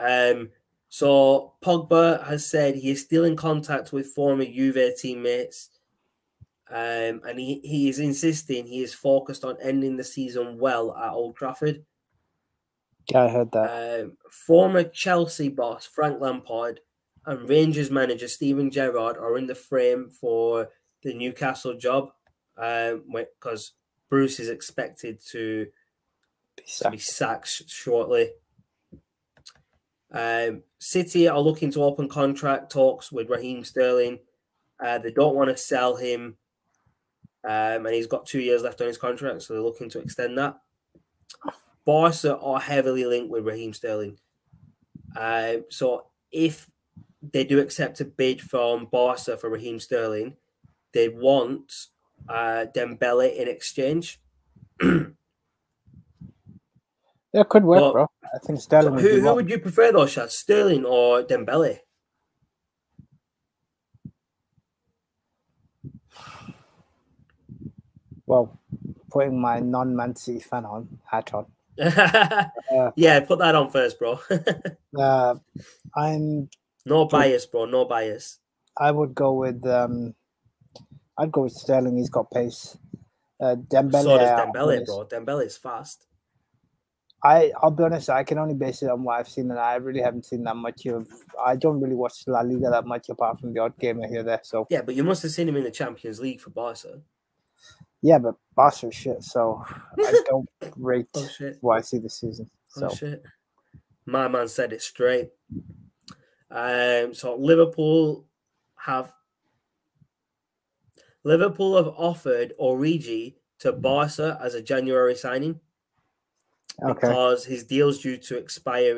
So Pogba has said he is still in contact with former Juve teammates, and he is insisting he is focused on ending the season well at Old Trafford. Yeah, I heard that. Former Chelsea boss Frank Lampard and Rangers manager Steven Gerrard are in the frame for the Newcastle job because Bruce is expected to be sacked shortly. City are looking to open contract talks with Raheem Sterling. They don't want to sell him, and he's got 2 years left on his contract, so they're looking to extend that. Barca are heavily linked with Raheem Sterling. So if they do accept a bid from Barca for Raheem Sterling, they want Dembele in exchange. That could work, But, bro. I think Sterling would be who would you prefer though, Shad? Sterling or Dembele? Well, putting my non-Man City fan hat on. Yeah, put that on first, bro. I'm no bias, bro. No bias. I would go with I'd go with Sterling. He's got pace. Dembele. So does Dembele, bro. Dembele is fast. I'll be honest, I can only base it on what I've seen, and I really haven't seen that much of. I don't really watch La Liga that much, apart from the odd game here there. So yeah, but you must have seen him in the Champions League for Barca. Yeah, but Barca shit, so I don't rate what I see this season. So shit. My man said it straight. So Liverpool have offered Origi to Barca as a January signing because his deal's due to expire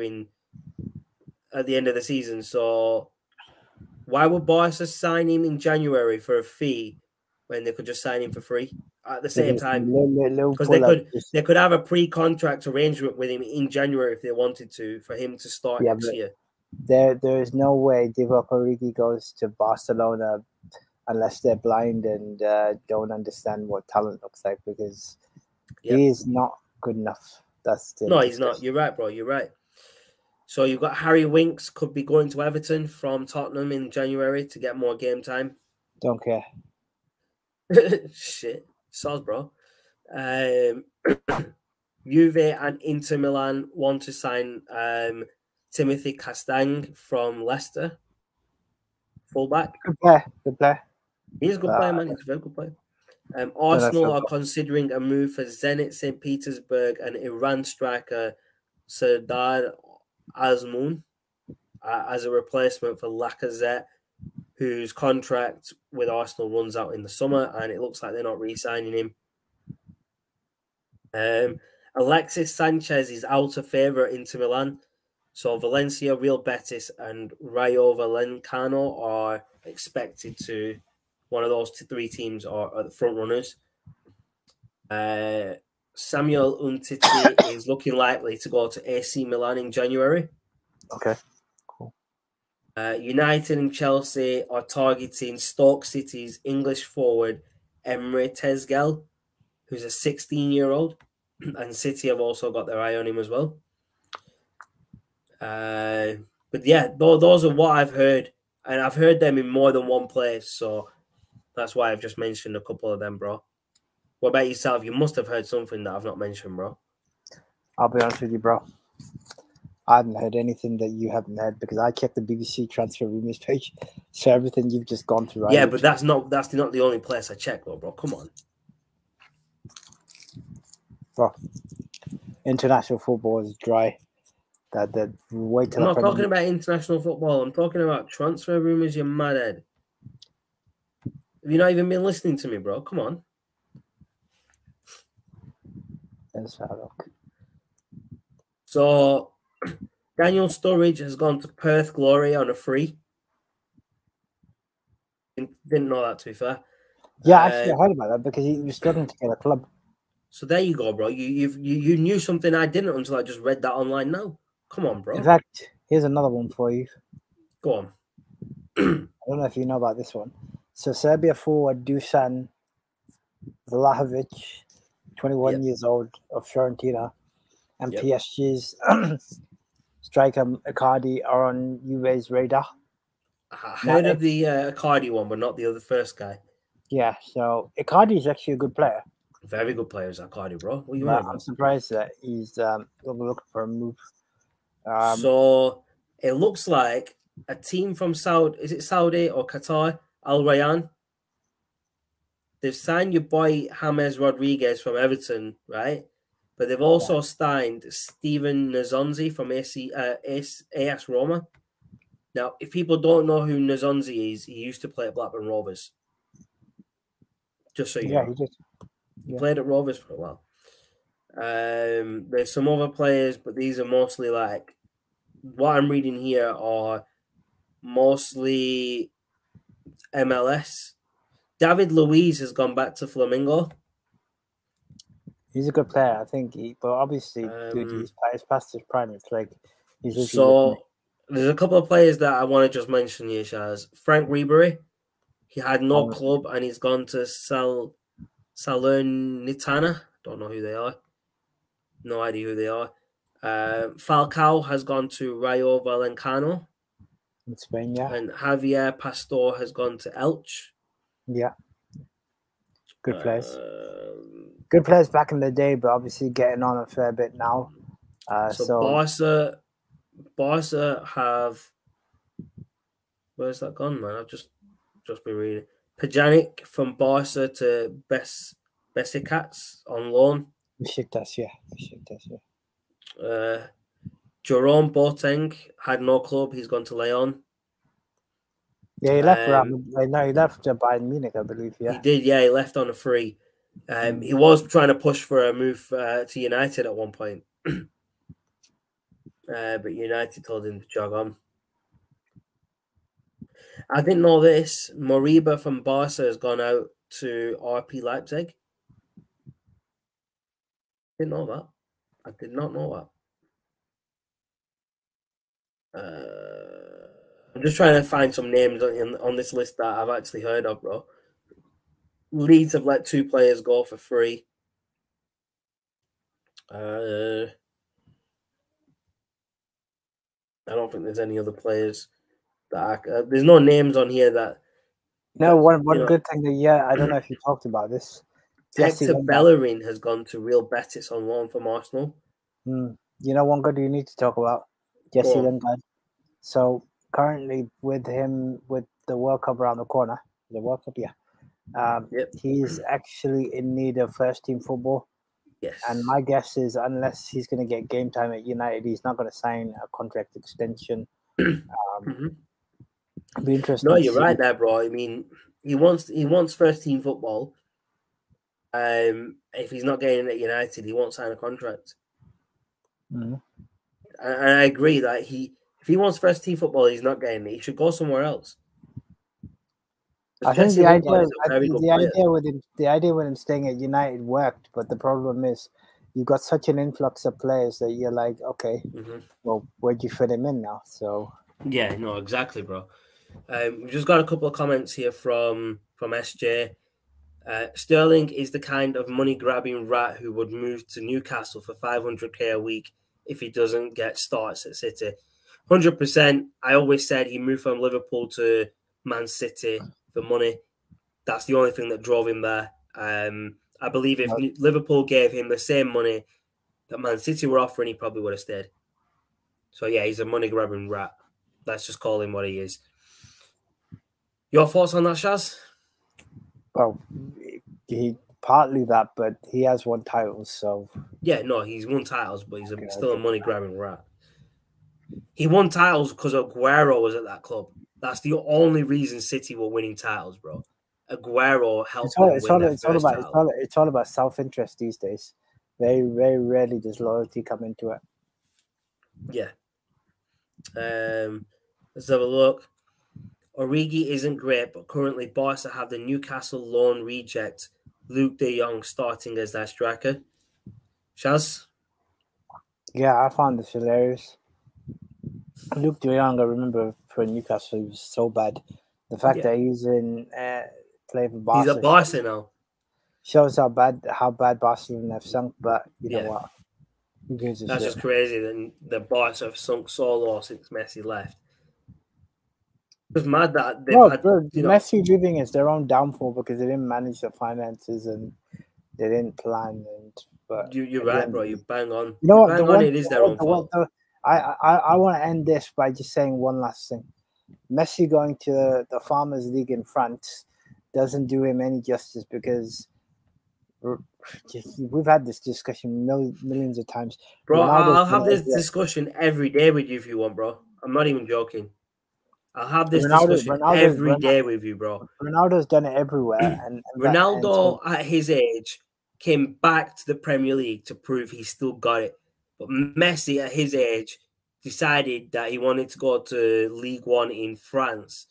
at the end of the season. So why would Barca sign him in January for a fee when they could just sign him for free at the same time? Because they could have a pre-contract arrangement with him in January if they wanted to, for him to start next year. There is no way Divock Origi goes to Barcelona unless they're blind and don't understand what talent looks like, because he is not good enough. He's not. You're right, bro. You're right. So you've got Harry Winks could be going to Everton from Tottenham in January to get more game time. Don't care. Shit. Soz, bro. Juve and Inter Milan want to sign Timothy Castagne from Leicester. Fullback. Good player. He's a good player, man. He's a very good player. Arsenal are considering a move for Zenit St. Petersburg and Iran striker Serdar Azmoun as a replacement for Lacazette, whose contract with Arsenal runs out in the summer, and it looks like they're not re-signing him. Alexis Sanchez is out of favour at Inter Milan, so Valencia, Real Betis, and Rayo Vallecano are expected to. One of those three teams are the front runners. Samuel Umtiti is looking likely to go to AC Milan in January. Okay, cool. United and Chelsea are targeting Stoke City's English forward Emre Tezgel, who's a 16-year-old, and City have also got their eye on him as well. But yeah, those are what I've heard, and I've heard them in more than one place, so that's why I've just mentioned a couple of them, bro. What about yourself? You must have heard something that I've not mentioned, bro. I'll be honest with you, bro. I haven't heard anything that you haven't heard, because I checked the BBC transfer rumors page. So everything you've just gone through. Yeah, but that's not the only place I check, though, bro. Come on. Bro, international football is dry. That wait till I'm not talking about international football. I'm talking about transfer rumors, you madhead. Have you not even been listening to me, bro? Come on. Let's have a look. So, Daniel Sturridge has gone to Perth Glory on a free. Didn't know that, to be fair. Yeah, actually, I heard about that, because he was struggling to get a club. So there you go, bro. You knew something I didn't until I just read that online now. Come on, bro. In fact, here's another one for you. Go on. I don't know if you know about this one. So Serbia forward Dusan Vlahovic, 21 years old, of Fiorentina, and PSG's striker Icardi are on Juve's radar. I heard of the Icardi one, but not the other first guy. Yeah, so Icardi is actually a good player. Very good player is Icardi, bro. What are you about? I'm surprised that he's looking for a move. So it looks like a team from Saudi or Qatar, Al Rayyan. They've signed your boy James Rodriguez from Everton, right? But they've also signed Steven Nzonzi from AS Roma. Now, if people don't know who Nzonzi is, he used to play at Blackburn Rovers. Just so you know. He did. He played at Rovers for a while. There's some other players, but these are mostly like, what I'm reading here are mostly MLS David Luiz has gone back to Flamengo. He's a good player, I think. But obviously, dude, he's past his prime. It's like he's so. There's a couple of players that I want to just mention here, Shaz. Frank Ribery, he had no club and he's gone to Salernitana. Don't know who they are. No idea who they are. Falcao has gone to Rayo Vallecano in Spain, yeah. And Javier Pastor has gone to Elche. Yeah. Good players. Good players back in the day, but obviously getting on a fair bit now. So Barca have... Where's that gone, man? I've just been reading. Pjanic from Barca to Besiktas on loan. Besiktas, yeah. Jerome Boateng had no club. He's gone to Lyon. Yeah, he left he left Bayern Munich, I believe. Yeah, he did. Yeah, he left on a free. He was trying to push for a move to United at one point, but United told him to jog on. I didn't know this. Moriba from Barca has gone out to RP Leipzig. Didn't know that. I did not know that. I'm just trying to find some names on this list that I've actually heard of, bro. Leeds have let 2 players go for free. I don't think there's any other players that there's no names on here that. No, one good thing that I don't know if you talked about this. Hector Bellerin has gone to Real Betis on loan from Arsenal. You know, one good you need to talk about Jesse Lingard. So currently with him with the World Cup around the corner, he's actually in need of first team football. Yes. And my guess is unless he's going to get game time at United, he's not going to sign a contract extension. Be interesting. No, you're right there, bro. I mean, he wants first team football. If he's not getting it at United, he won't sign a contract. And I agree that if he wants first team football, he's not getting it. He should go somewhere else. I think the idea with him staying at United worked, but the problem is you've got such an influx of players that you're like, okay, well, where'd you fit him in now? So yeah, no, exactly, bro. We've just got a couple of comments here from SJ. Sterling is the kind of money-grabbing rat who would move to Newcastle for 500k a week if he doesn't get starts at City. 100%. I always said he moved from Liverpool to Man City for money. That's the only thing that drove him there. I believe if Liverpool gave him the same money that Man City were offering, he probably would have stayed. So yeah, he's a money-grabbing rat. Let's just call him what he is. Your thoughts on that, Shaz? Well, he partly that, but he has won titles, so yeah, no, he's won titles, but he's still a money-grabbing rat. He won titles because Aguero was at that club. That's the only reason City were winning titles, bro. Aguero helped them win their first title. It's all about self-interest these days. Very, very rarely does loyalty come into it. Yeah. Let's have a look. Origi isn't great, but currently Barca have the Newcastle loan reject Luke de Jong starting as their striker. Shaz? Yeah, I found this hilarious. Luke de Jong, I remember for Newcastle, he was so bad. The fact that he's in play for Barca. He's at Barca now. Shows how bad Barcelona have sunk, but you know what? Who gives a That's shit? just crazy that the Barca have sunk so low since Messi left. It's mad that they've had... Messi leaving is their own downfall because they didn't manage the finances and they didn't plan. But you're right, bro. You bang on. You know what? It is their own fault. I want to end this by just saying one last thing. Messi going to the Farmers League in France doesn't do him any justice because we've had this discussion millions of times. Bro, I'll have this discussion every day with you if you want, bro. I'm not even joking. I'll have this discussion every day with you, bro. Ronaldo's done it everywhere. And Ronaldo, at his age, came back to the Premier League to prove he still got it. But Messi, at his age, decided that he wanted to go to League One in France.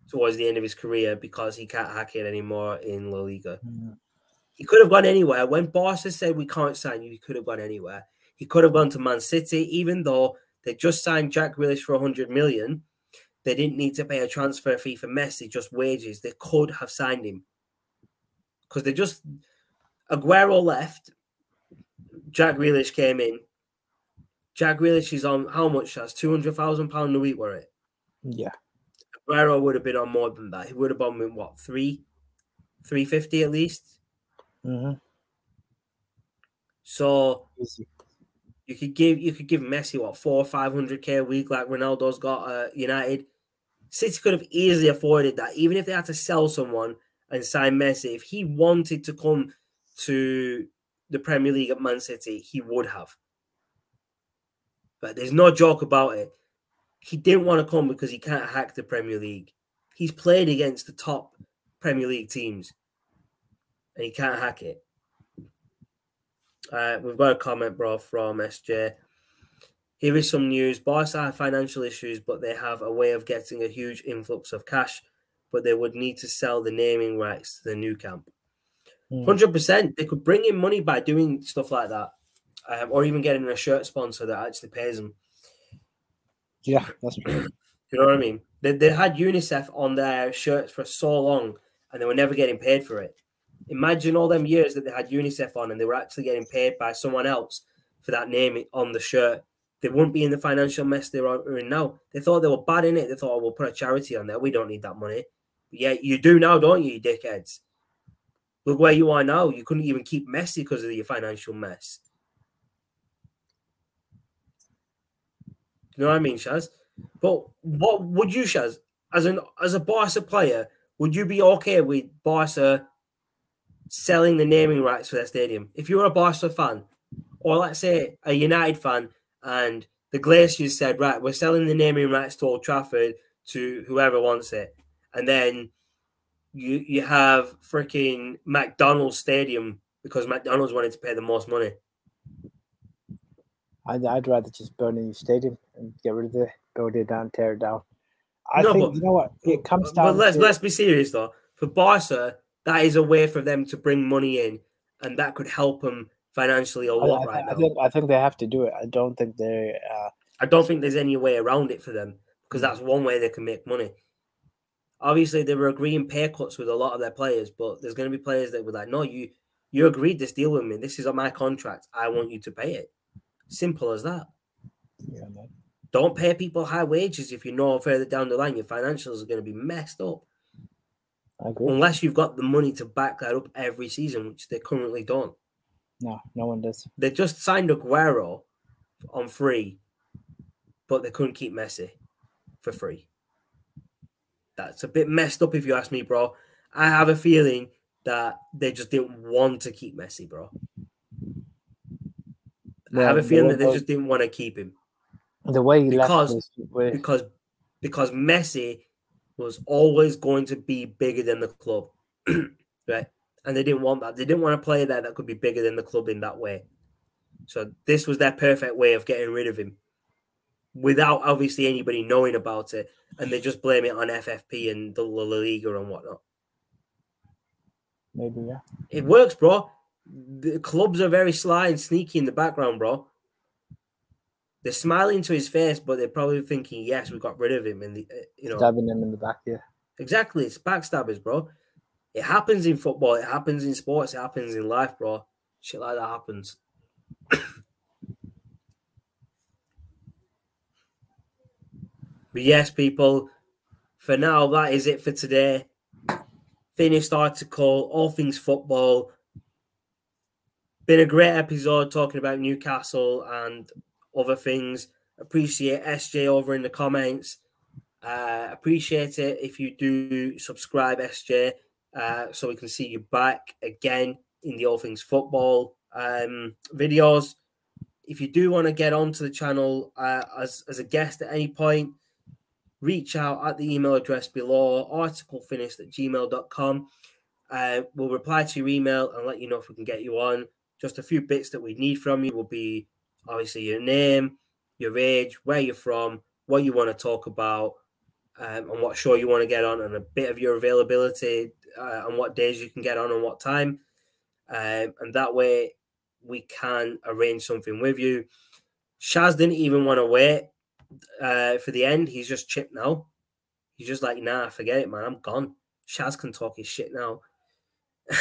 towards the end of his career because he can't hack it anymore in La Liga. Mm. He could have gone anywhere. When Barca said we can't sign you, he could have gone anywhere. He could have gone to Man City, even though they just signed Jack Grealish for 100 million. They didn't need to pay a transfer fee for Messi, just wages. They could have signed him. Because they just... Aguero left. Jack Grealish came in. Jack Grealish is on how much? That's £200,000 a week, were it? Yeah. Aguero would have been on more than that. He would have been on, what, 350 at least? Mm-hmm. So... Easy. You could give Messi what 400 or 500k a week like Ronaldo's got at United. City could have easily afforded that, even if they had to sell someone and sign Messi. If he wanted to come to the Premier League at Man City, he would have. But there's no joke about it. He didn't want to come because he can't hack the Premier League. He's played against the top Premier League teams, and he can't hack it. We've got a comment, bro, from SJ. Here is some news. Barca have financial issues, but they have a way of getting a huge influx of cash, but they would need to sell the naming rights to the new camp. 100%. They could bring in money by doing stuff like that, or even getting a shirt sponsor that actually pays them. Yeah, that's true. You know what I mean? They had UNICEF on their shirts for so long, and they were never getting paid for it. Imagine all them years that they had UNICEF on and they were actually getting paid by someone else for that name on the shirt. They wouldn't be in the financial mess they're in now. They thought they were bad in it. They thought, oh, we'll put a charity on there. We don't need that money. But yeah, you do now, don't you, you dickheads? Look where you are now. You couldn't even keep Messi because of your financial mess. You know what I mean, Shaz? But what would you, Shaz, as a Barca player, would you be okay with Barca selling the naming rights for their stadium? If you're a Barca fan, or let's say a United fan, and the Glaciers said, right, we're selling the naming rights to Old Trafford to whoever wants it, and then you have freaking McDonald's Stadium because McDonald's wanted to pay the most money. I'd rather just burn a new stadium and get rid of it, build it down, tear it down. I think, you know what? It comes down But let's be serious, though. For Barca, that is a way for them to bring money in, and that could help them financially a lot right now. I think they have to do it. I don't think they... I don't think there's any way around it for them, because that's one way they can make money. Obviously, they were agreeing pay cuts with a lot of their players, but there's going to be players that were like, no, you agreed this deal with me. This is on my contract. I want you to pay it. Simple as that. Yeah, man. Don't pay people high wages if you know further down the line your financials are going to be messed up. I agree. Unless you've got the money to back that up every season, which they currently don't. No one does. They just signed Aguero on free, but they couldn't keep Messi for free. That's a bit messed up if you ask me, bro. I have a feeling that they just didn't want to keep Messi, bro. I have a feeling that they just didn't want to keep him. The way he left was because Messi was always going to be bigger than the club, right? And they didn't want that. They didn't want a player there that could be bigger than the club in that way. So this was their perfect way of getting rid of him without obviously anybody knowing about it. And they just blame it on FFP and the La Liga and whatnot. Maybe, yeah. It works, bro. The clubs are very sly and sneaky in the background, bro. They're smiling to his face, but they're probably thinking, yes, we got rid of him. And, stabbing him in the back, yeah. Exactly. It's backstabbers, bro. It happens in football. It happens in sports. It happens in life, bro. Shit like that happens. But yes, people, for now, that is it for today. Finished article, all things football. Been a great episode talking about Newcastle and other things. Appreciate SJ over in the comments. Appreciate it if you do subscribe, SJ, so we can see you back again in the All Things Football videos. If you do want to get onto the channel as a guest at any point, reach out at the email address below, articlefinished@gmail.com. We'll reply to your email and let you know if we can get you on. Just a few bits that we need from you will be obviously your name, your age, where you're from, what you want to talk about, and what show you want to get on, and a bit of your availability on what days you can get on and what time. And that way we can arrange something with you. Shaz didn't even want to wait for the end. He's just chipped now. He's just like, nah, forget it, man. I'm gone. Shaz can talk his shit now.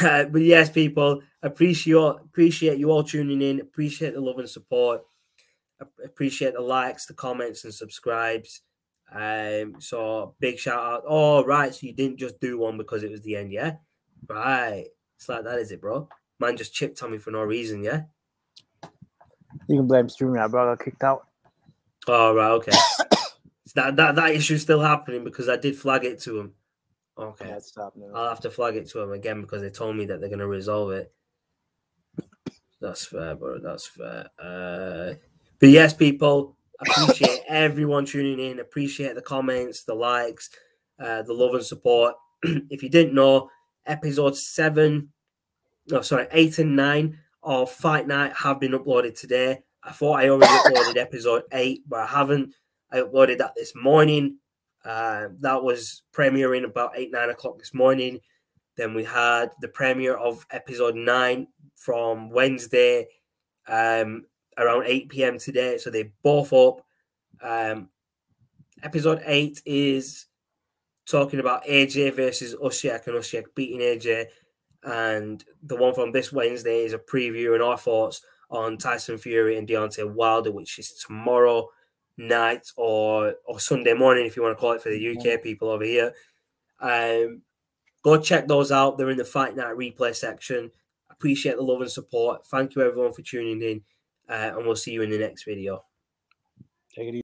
But yes, people, appreciate you all tuning in. Appreciate the love and support. Appreciate the likes, the comments, and subscribes. So big shout out. Oh, right. So you didn't just do one because it was the end, yeah? Right. It's like that, is it, bro? Man just chipped on me for no reason, yeah? You can blame Streamer, bro. I got kicked out. Oh, right, okay. that issue's still happening because I did flag it to him. Okay. Yeah, stop, no. I'll have to flag it to him again because they told me that they're going to resolve it. That's fair, bro. That's fair. But yes, people, appreciate everyone tuning in. Appreciate the comments, the likes, the love and support. If you didn't know, episode 8 and 9 of Fight Night have been uploaded today. I thought I already uploaded episode 8, but I haven't. I uploaded that this morning. That was premiering about 8-9 o'clock this morning. Then we had the premiere of episode 9 from Wednesday around 8 p.m. today. So they're both up. Episode 8 is talking about AJ versus Usyk and Usyk beating AJ. And the one from this Wednesday is a preview and our thoughts on Tyson Fury and Deontay Wilder, which is tomorrow night or Sunday morning, if you want to call it for the UK people over here. Go check those out. They're in the Fight Night replay section. Appreciate the love and support. Thank you, everyone, for tuning in. And we'll see you in the next video. Take it easy.